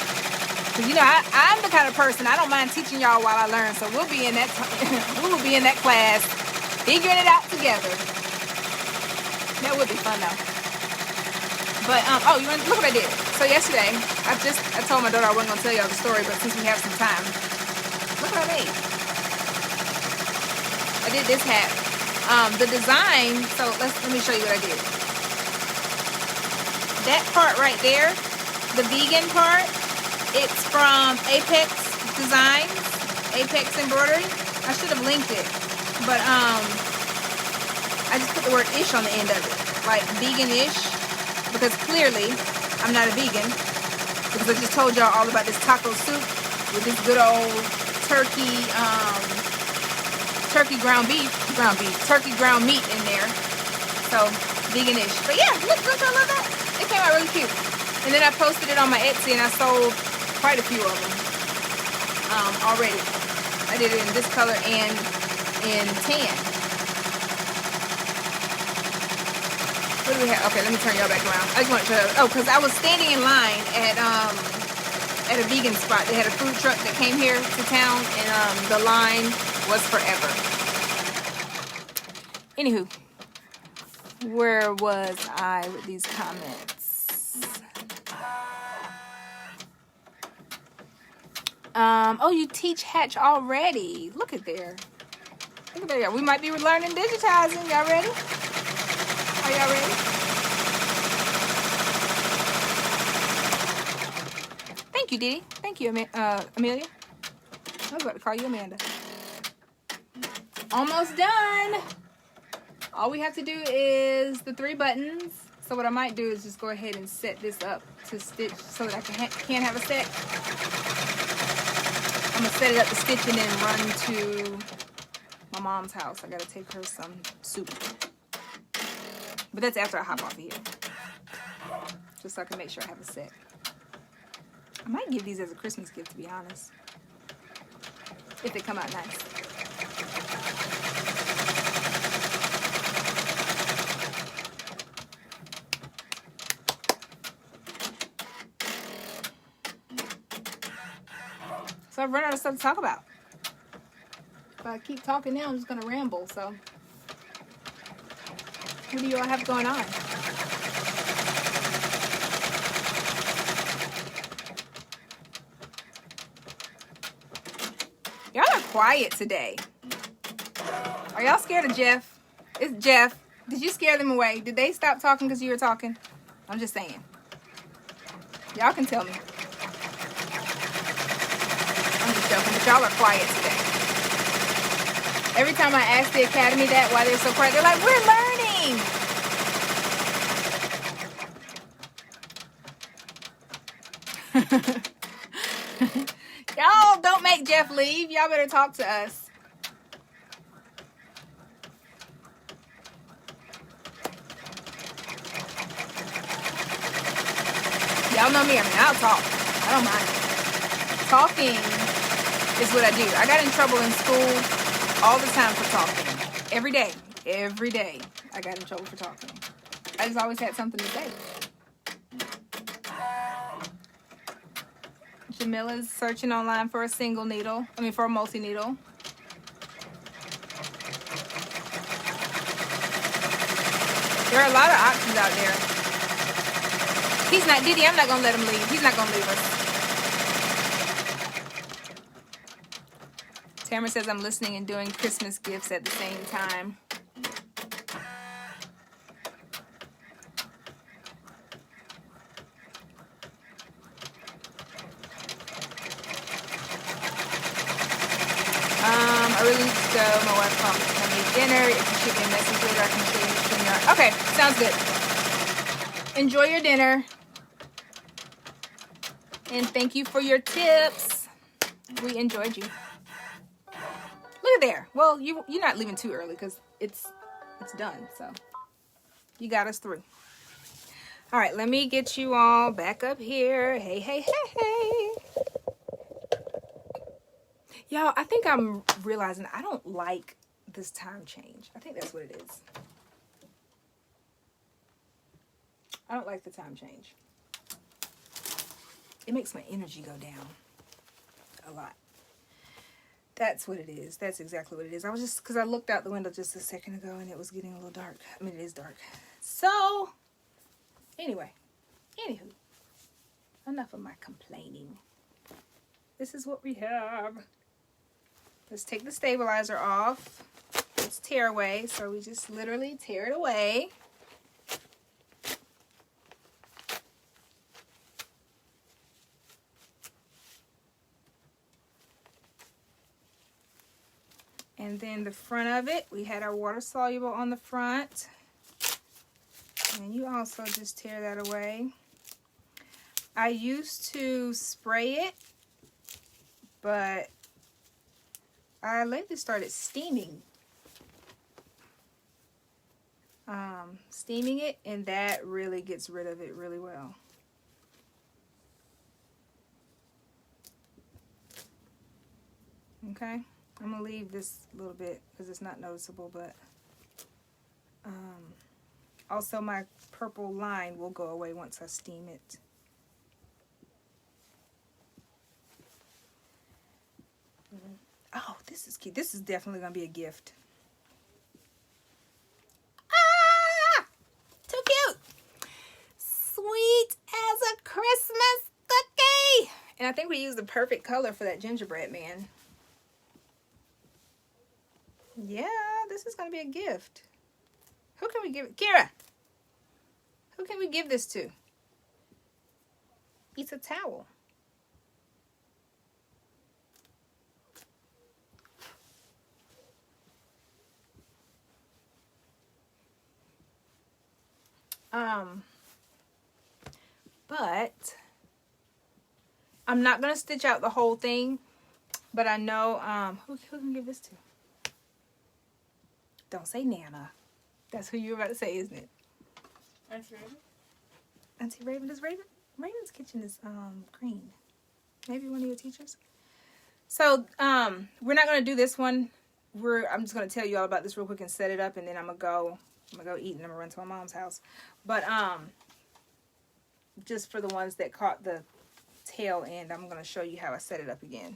Cause you know I'm the kind of person, I don't mind teaching y'all while I learn. So we'll be in that we will be in that class, figuring it out together. That would be fun though. But oh, you want to look what I did? So yesterday, I told my daughter I wasn't gonna tell y'all the story, but since we have some time, look what I made. I did this hat. The design. So let me show you what I did. That part right there, the vegan part. It's from Apex Designs, Apex Embroidery. I should have linked it, but I just put the word ish on the end of it, like vegan-ish, because clearly I'm not a vegan, because I just told y'all all about this taco soup with this good old turkey ground meat in there. So vegan-ish. But yeah, look, don't y'all love that? It came out really cute. And then I posted it on my Etsy and I sold quite a few of them already. I did it in this color and in tan. What do we have? Okay, let me turn y'all back around. I just want to show you. Oh, because I was standing in line at a vegan spot. They had a food truck that came here to town, and the line was forever. Anywho, where was I with these comments? Oh, you teach Hatch already. Look at there. Look at there. We might be learning digitizing. Y'all ready? Are y'all ready? Thank you, Dee. Thank you, Amelia. I was about to call you Amanda. Almost done. All we have to do is the 3 buttons. So what I might do is just go ahead and set this up to stitch so that I can have a set. I'm gonna set it up to stitch and then run to my mom's house. I gotta take her some soup. But that's after I hop off of here. Just so I can make sure I have a set. I might give these as a Christmas gift, to be honest. If they come out nice. So I've run out of stuff to talk about. If I keep talking now, I'm just going to ramble. So what do you all have going on? Y'all are quiet today. Are y'all scared of Jeff? It's Jeff. Did you scare them away? Did they stop talking because you were talking? I'm just saying. Y'all can tell me. I'm just joking, but y'all are quiet today. Every time I ask the Academy that, why they're so quiet, they're like, we're learning. Y'all don't make Jeff leave. Y'all better talk to us. Y'all know me. I mean, I'll talk. I don't mind. Talking is what I do. I got in trouble in school all the time for talking. Every day. Every day I got in trouble for talking. I just always had something to say. Jamila's searching online for a single needle. For a multi-needle. There are a lot of options out there. He's not, Didi, I'm not going to let him leave. He's not going to leave us. Tamara says I'm listening and doing Christmas gifts at the same time. I really need to go. My wife promised to come eat dinner. If you shoot me a message later, I can show you the StreamYard. Okay, sounds good. Enjoy your dinner. And thank you for your tips. We enjoyed you. Look at there. Well, you're not leaving too early because it's done. So you got us through. All right, let me get you all back up here. Hey, hey, hey, hey. Y'all, I think I'm realizing I don't like this time change. I think that's what it is. I don't like the time change. It makes my energy go down a lot. That's what it is. That's exactly what it is. I was just, because I looked out the window just a second ago and it was getting a little dark. I mean, it is dark. So, anyway. Anywho. Enough of my complaining. This is what we have. Let's take the stabilizer off. It's tear away. So, we just literally tear it away. And then the front of it, we had our water soluble on the front. And you also just tear that away. I used to spray it, but I lately started steaming. Steaming it, and that really gets rid of it really well. Okay. I'm going to leave this a little bit because it's not noticeable, but also my purple line will go away once I steam it. Oh, this is cute. This is definitely going to be a gift. Ah! Too cute! Sweet as a Christmas cookie! And I think we used the perfect color for that gingerbread man. Yeah, this is going to be a gift. Who can we give it? Kira! Who can we give this to? It's a towel. But I'm not going to stitch out the whole thing, but I know, who can give this to? Don't say Nana. That's who you were about to say, isn't it? Auntie Raven? Auntie Raven. Does Raven's kitchen is green. Maybe one of your teachers. So, we're not going to do this one. I'm just going to tell you all about this real quick and set it up, and then I'm going to go eat, and I'm going to run to my mom's house. But, just for the ones that caught the tail end, I'm going to show you how I set it up again.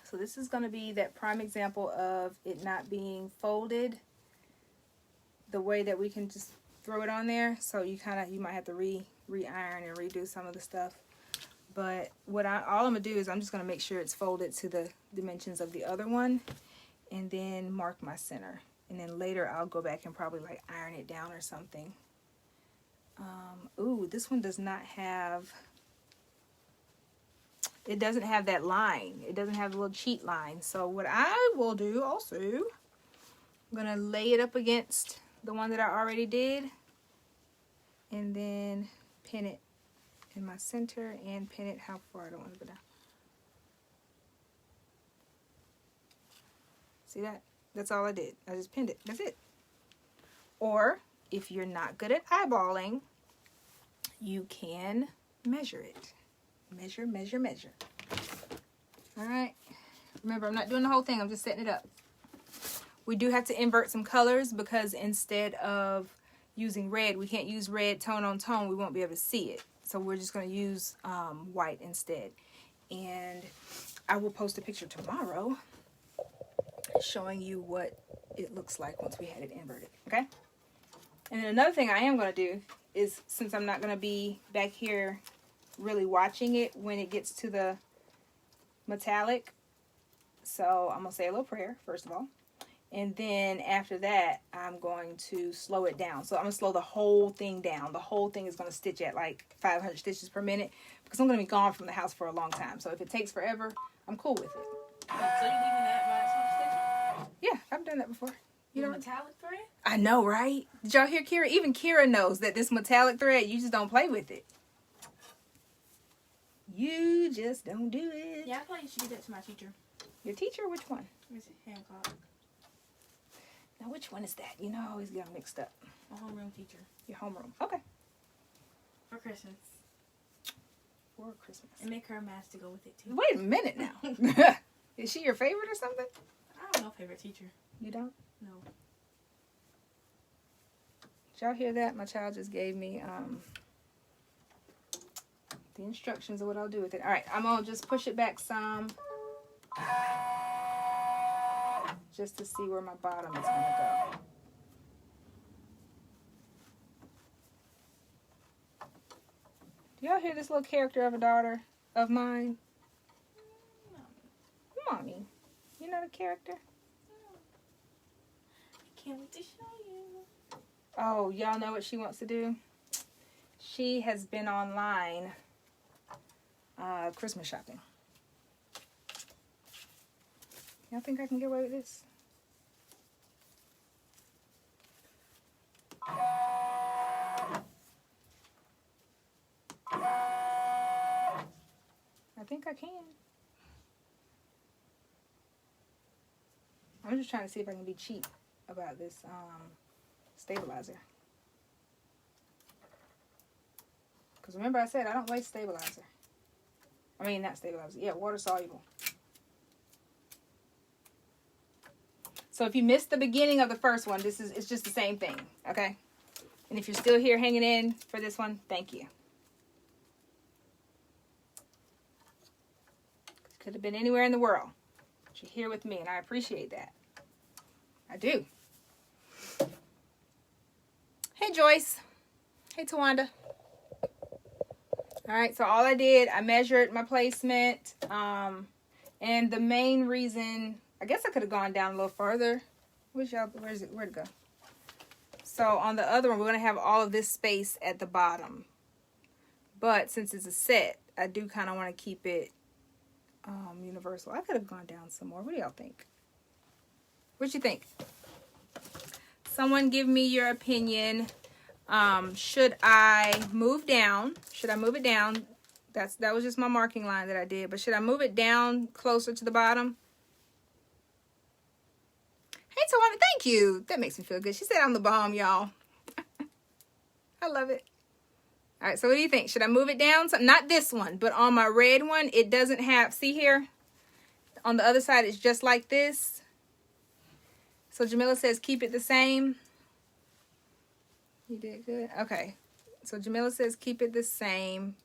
So this is going to be that prime example of it not being folded the way that we can just throw it on there. So you might have to re-iron and redo some of the stuff. But all I'm going to do is I'm just going to make sure it's folded to the dimensions of the other one, and then mark my center. And then later I'll go back and probably like iron it down or something. Ooh, this one does not have... It doesn't have that line. It doesn't have a little cheat line. So what I will do also, I'm going to lay it up against the one that I already did. And then pin it in my center and pin it how far I don't want to go down. See that? That's all I did. I just pinned it. That's it. Or if you're not good at eyeballing, you can measure it. Measure, measure, measure. All right. Remember, I'm not doing the whole thing. I'm just setting it up. We do have to invert some colors because instead of using red, we can't use red tone on tone. We won't be able to see it. So we're just going to use white instead. And I will post a picture tomorrow showing you what it looks like once we had it inverted. Okay? And then another thing I am going to do is, since I'm not going to be back here really watching it when it gets to the metallic, so I'm going to say a little prayer first of all, and then after that I'm going to slow it down. So I'm going to slow the whole thing down. The whole thing is going to stitch at like 500 stitches per minute because I'm going to be gone from the house for a long time. So if it takes forever, I'm cool with it. So you leaving that by stitching? Yeah, I've done that before. You know, metallic thread? I know, right? Did y'all hear Kira? Even Kira knows that this metallic thread, you just don't play with it. You just don't do it. Yeah, I thought you should give that to my teacher. Your teacher? Which one? Where's it? Hancock. Now, which one is that? You know, I always get them mixed up. My homeroom teacher. Your homeroom. Okay. For Christmas. For Christmas. And make her a mask to go with it, too. Wait a minute now. Is she your favorite or something? I don't know favorite teacher. You don't? No. Did y'all hear that? My child just gave me the instructions of what I'll do with it. All right, I'm gonna just push it back some, just to see where my bottom is gonna go. Do y'all hear this little character of a daughter of mine? Mommy, you're not a character? I can't wait to show you. Oh, y'all know what she wants to do? She has been online Christmas shopping. Y'all think I can get away with this? I think I can. I'm just trying to see if I can be cheap about this stabilizer. Because remember I said I don't waste stabilizer. I mean, not stabilizer. Yeah, water soluble. So if you missed the beginning of the first one, it's just the same thing, okay? And if you're still here hanging in for this one, thank you. Could have been anywhere in the world. But you're here with me, and I appreciate that. I do. Hey, Joyce. Hey, Tawanda. All right, so all I did, I measured my placement. And the main reason, I guess I could have gone down a little further. Where'd it go? So on the other one, we're going to have all of this space at the bottom. But since it's a set, I do kind of want to keep it universal. I could have gone down some more. What do y'all think? What you think? Someone give me your opinion. Should I move down? Should I move it down? That was just my marking line that I did. But should I move it down closer to the bottom? Hey, Tawana, thank you. That makes me feel good. She said I'm the bomb, y'all. I love it. All right, so what do you think? Should I move it down? So, not this one, but on my red one, it doesn't have, see here? On the other side, it's just like this. So Jamila says keep it the same. You did good. Okay. So Jamila says keep it the same.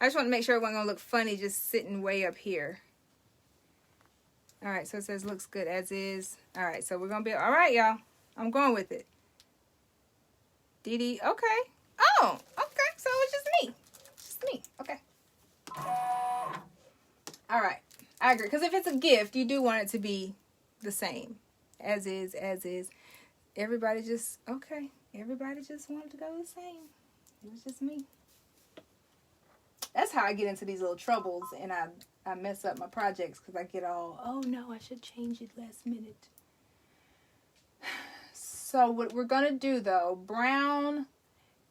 I just want to make sure it wasn't going to look funny just sitting way up here. All right. So it says looks good as is. All right. So we're going to be, all right, y'all. I'm going with it. Dee Dee. Okay. Oh, okay. So it's just me. Just me. Okay. All right. I agree. Because if it's a gift, you do want it to be the same. As is, as is. Everybody just, okay. Everybody just wanted to go the same. It was just me. That's how I get into these little troubles and I mess up my projects because I get all, oh no, I should change it last minute. So what we're going to do though, brown,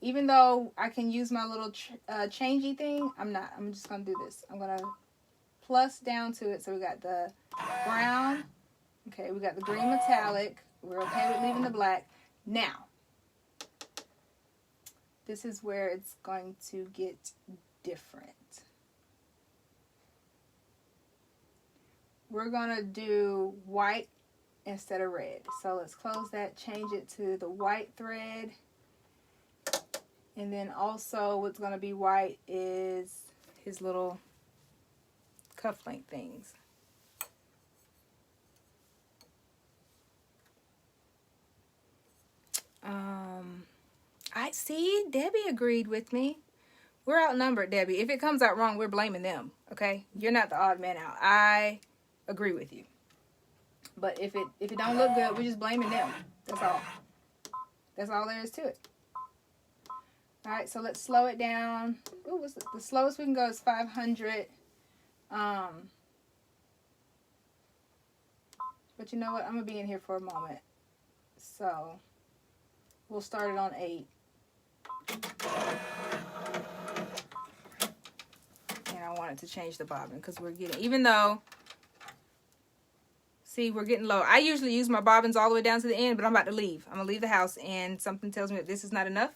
even though I can use my little changey thing, I'm not. I'm just going to do this. I'm going to plus down to it. So we got the brown. Okay, we got the green metallic. We're okay with leaving the black. Now, this is where it's going to get different. We're going to do white instead of red. So let's close that, change it to the white thread. And then also what's going to be white is his little cufflink things. I see Debbie agreed with me. We're outnumbered, Debbie. If it comes out wrong, we're blaming them. Okay, you're not the odd man out. I agree with you. But if it don't look good, we're just blaming them. That's all. That's all there is to it. All right, so let's slow it down. Ooh, what's the slowest we can go is 500. But you know what? I'm gonna be in here for a moment. So we'll start it on 8. And I wanted to change the bobbin because we're getting, even though, see, we're getting low. I usually use my bobbins all the way down to the end, but I'm about to leave. I'm going to leave the house and something tells me that this is not enough.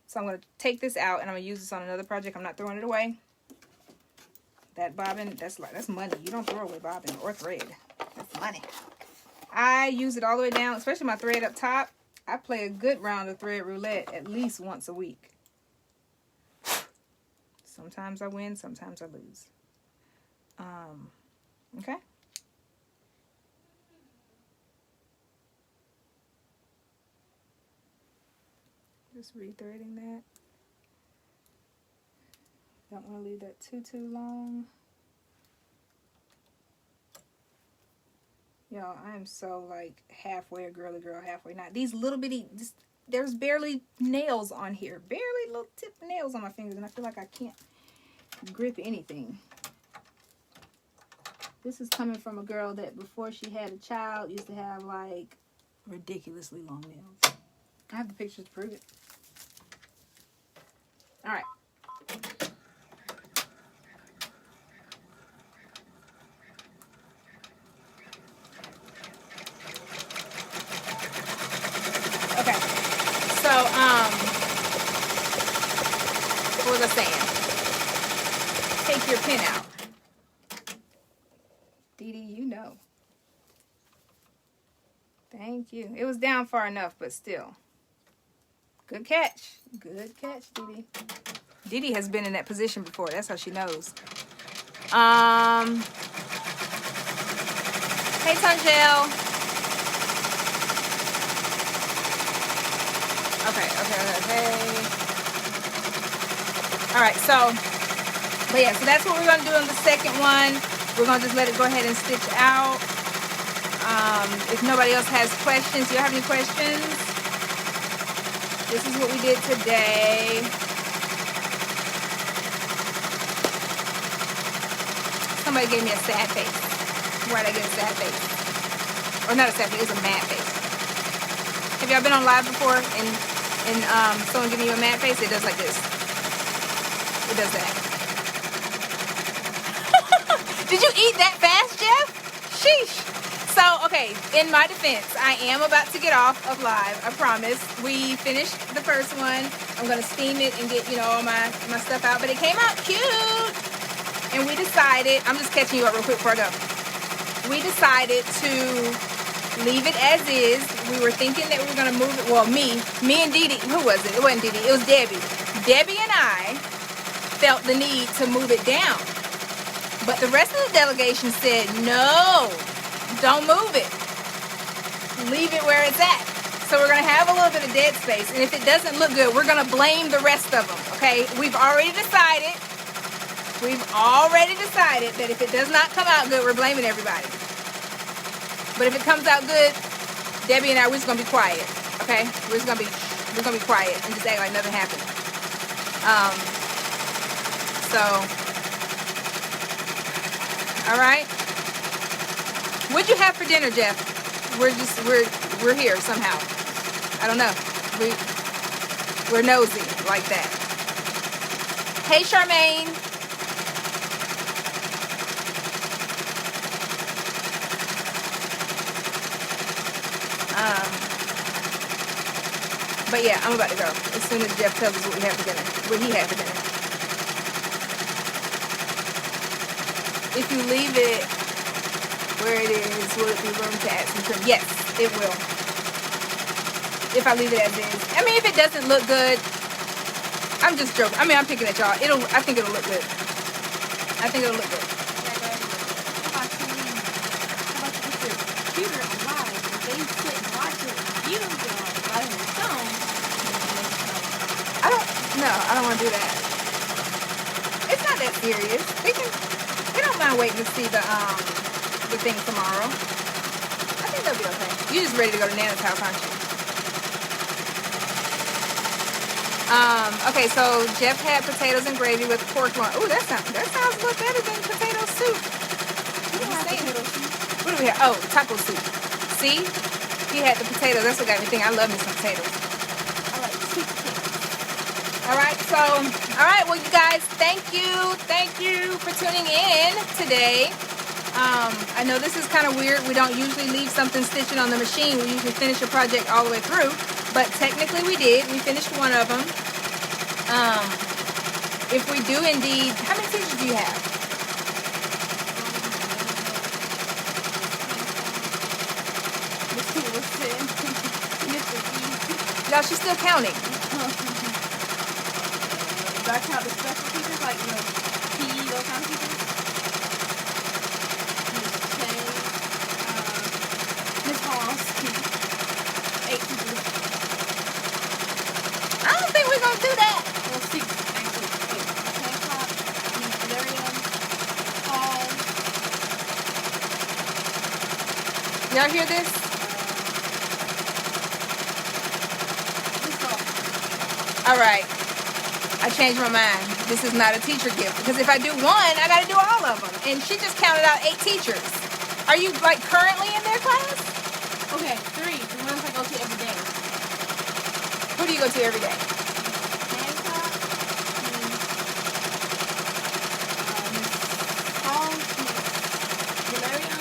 So I'm going to take this out and I'm going to use this on another project. I'm not throwing it away. That bobbin, that's money. You don't throw away bobbin or thread. That's money. I use it all the way down, especially my thread up top. I play a good round of thread roulette at least once a week. Sometimes I win, sometimes I lose. Okay. Just rethreading that. Don't want to leave that too long. Y'all, I am so like halfway a girly girl, halfway not. These little bitty, there's barely nails on here. Barely little tip nails on my fingers, and I feel like I can't grip anything. This is coming from a girl that before she had a child used to have like ridiculously long nails. I have the pictures to prove it. All right. Okay. So, what was I saying? Take your pen out. Dee Dee, you know. Thank you. It was down far enough, but still. Good catch. Good catch, Dee Dee. Dee Dee has been in that position before. That's how she knows. Hey, Tangel. Okay. All right, so that's what we're going to do on the second one. We're going to just let it go ahead and stitch out. If nobody else has questions, do you have any questions? This is what we did today. Somebody gave me a sad face. Why'd I get a sad face? Or not a sad face, it was a mad face. Have y'all been on live before and someone giving you a mad face? It does like this. It does that. Did you eat that fast, Jeff? Sheesh. So, okay, in my defense, I am about to get off of live. I promise. We finished the first one. I'm going to steam it and get, all my stuff out. But it came out cute. And we decided, I'm just catching you up real quick before I go. We decided to leave it as is. We were thinking that we were going to move it. Well, me and Dee Dee. Who was it? It wasn't Dee Dee. It was Debbie. Debbie and I felt the need to move it down. But the rest of the delegation said, no, don't move it. Leave it where it's at. So we're going to have a little bit of dead space. And if it doesn't look good, we're going to blame the rest of them. Okay? We've already decided that if it does not come out good, we're blaming everybody. But if it comes out good, Debbie and I, we're just going to be quiet. Okay? We're going to be quiet and just act like nothing happened. All right. What'd you have for dinner, Jeff? We're here somehow. I don't know. We're nosy like that. Hey, Charmaine. But yeah, I'm about to go as soon as Jeff tells us what he had for dinner. If you leave it where it is, will it be room to add some trim? Yes, it will. If I leave it as is. I mean, if it doesn't look good, I'm just joking. I mean, I'm picking at y'all. I think it'll look good. How about you put your computer on live and they sit and watch it and you go right on the phone? I don't want to do that. It's not that serious. They don't mind waiting to see the thing tomorrow. I think they'll be okay. You're just ready to go to Nana's house, aren't you? Okay, so Jeff had potatoes and gravy with pork loin. Ooh, that sounds a little better than potato soup. What do we have? Oh, taco soup. See? He had the potatoes. That's what got me thinking. I love me some potatoes. I like sweet potatoes. All right, well, you guys, thank you for tuning in today. I know this is kind of weird. We don't usually leave something stitching on the machine. We usually finish a project all the way through, but technically we did. We finished one of them. If we do indeed, how many stitches do you have? Y'all, she's still counting. Do I count the special teachers, like, PE, those kind of teachers? Miss Hall's 8 teachers. I don't think we're gonna do that. Well, 6, actually. 10 o'clock, Miss Valerian, Hall. Y'all hear this? Miss Hall. All right. I changed my mind. This is not a teacher gift. Because if I do one, I got to do all of them. And she just counted out 8 teachers. Are you, like, currently in their class? Okay, 3. The ones I go to every day. Who do you go to every day? Hancock, Miss Hall, Miss Valerian.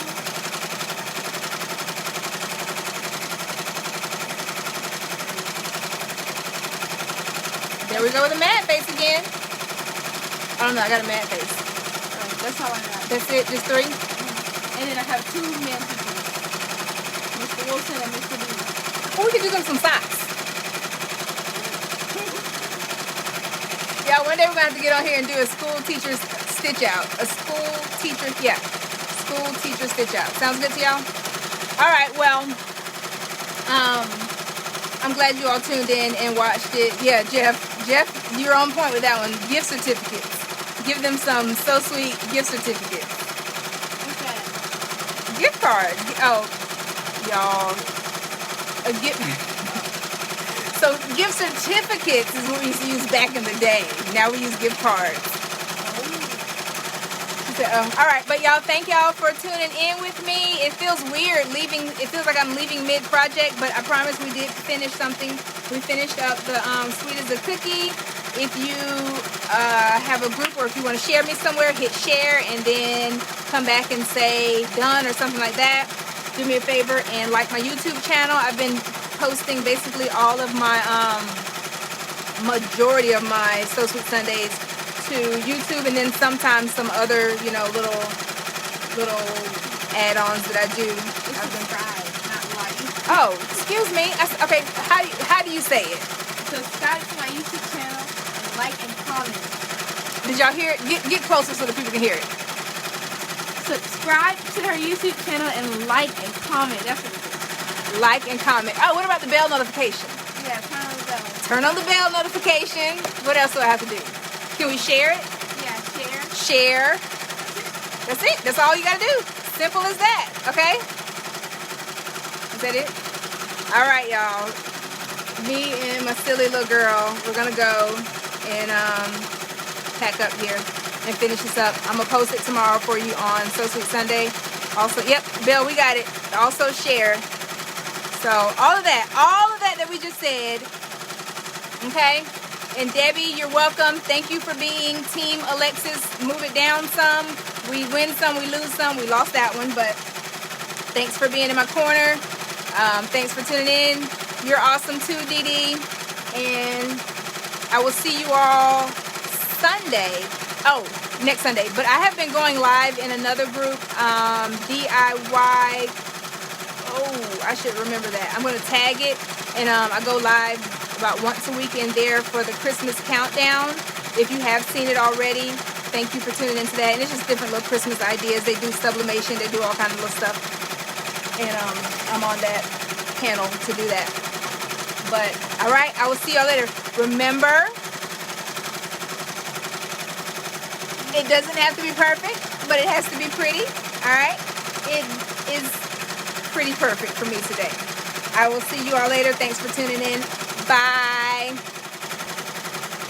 There we go with a mad face again. I don't know. I got a mad face. That's all I got. That's it? Just 3? And then I have 2 male teachers. Mr. Wilson and Mr. Lee. Oh, we could do them some socks. Yeah, one day we're going to have to get on here and do a school teacher's stitch out. A school teacher stitch out. Sounds good to y'all? All right, well, I'm glad you all tuned in and watched it. Yeah, Jeff, you're on point with that one. Gift certificates. Give them some So Sweet gift certificates. Okay. Gift card. Oh, y'all. A gift. So gift certificates is what we used to use back in the day. Now we use gift cards. So, all right, but y'all, thank y'all for tuning in with me. It feels weird leaving. It feels like I'm leaving mid-project, but I promise we did finish something. We finished up the Sweet as a Cookie. If you have a group or if you want to share me somewhere, hit share and then come back and say done or something like that. Do me a favor and like my YouTube channel. I've been posting basically all of my majority of my So Sweet Sundays to YouTube, and then sometimes some other little add-ons that I do. Subscribe, not like. Oh, excuse me. Okay, how do you say it? Subscribe to my YouTube channel and like and comment. Did y'all hear it? Get closer so the people can hear it. Subscribe to her YouTube channel and like and comment. That's what it is. Like and comment. Oh, what about the bell notification? Yeah, turn on the bell. Turn on the bell notification. What else do I have to do? Can we share it? Yeah, share. Share. That's it. That's all you gotta do. Simple as that. Okay? Is that it? All right, y'all. Me and my silly little girl, we're gonna go and pack up here and finish this up. I'm gonna post it tomorrow for you on So Sweet Sunday. Also, yep, Bill, we got it. Also share. So all of that we just said. Okay? And Debbie, you're welcome. Thank you for being Team Alexis. Move it down some. We win some, we lose some. We lost that one, but thanks for being in my corner. Thanks for tuning in. You're awesome too, Dee Dee. And I will see you all Sunday. Oh, next Sunday. But I have been going live in another group, DIY. Oh, I should remember that. I'm going to tag it. And I go live about once a week in there for the Christmas countdown. If you have seen it already, thank you for tuning into that. And it's just different little Christmas ideas. They do sublimation. They do all kinds of little stuff. And I'm on that panel to do that. But, all right, I will see y'all later. Remember, it doesn't have to be perfect, but it has to be pretty. All right? It is pretty perfect for me today. I will see you all later. Thanks for tuning in. Bye.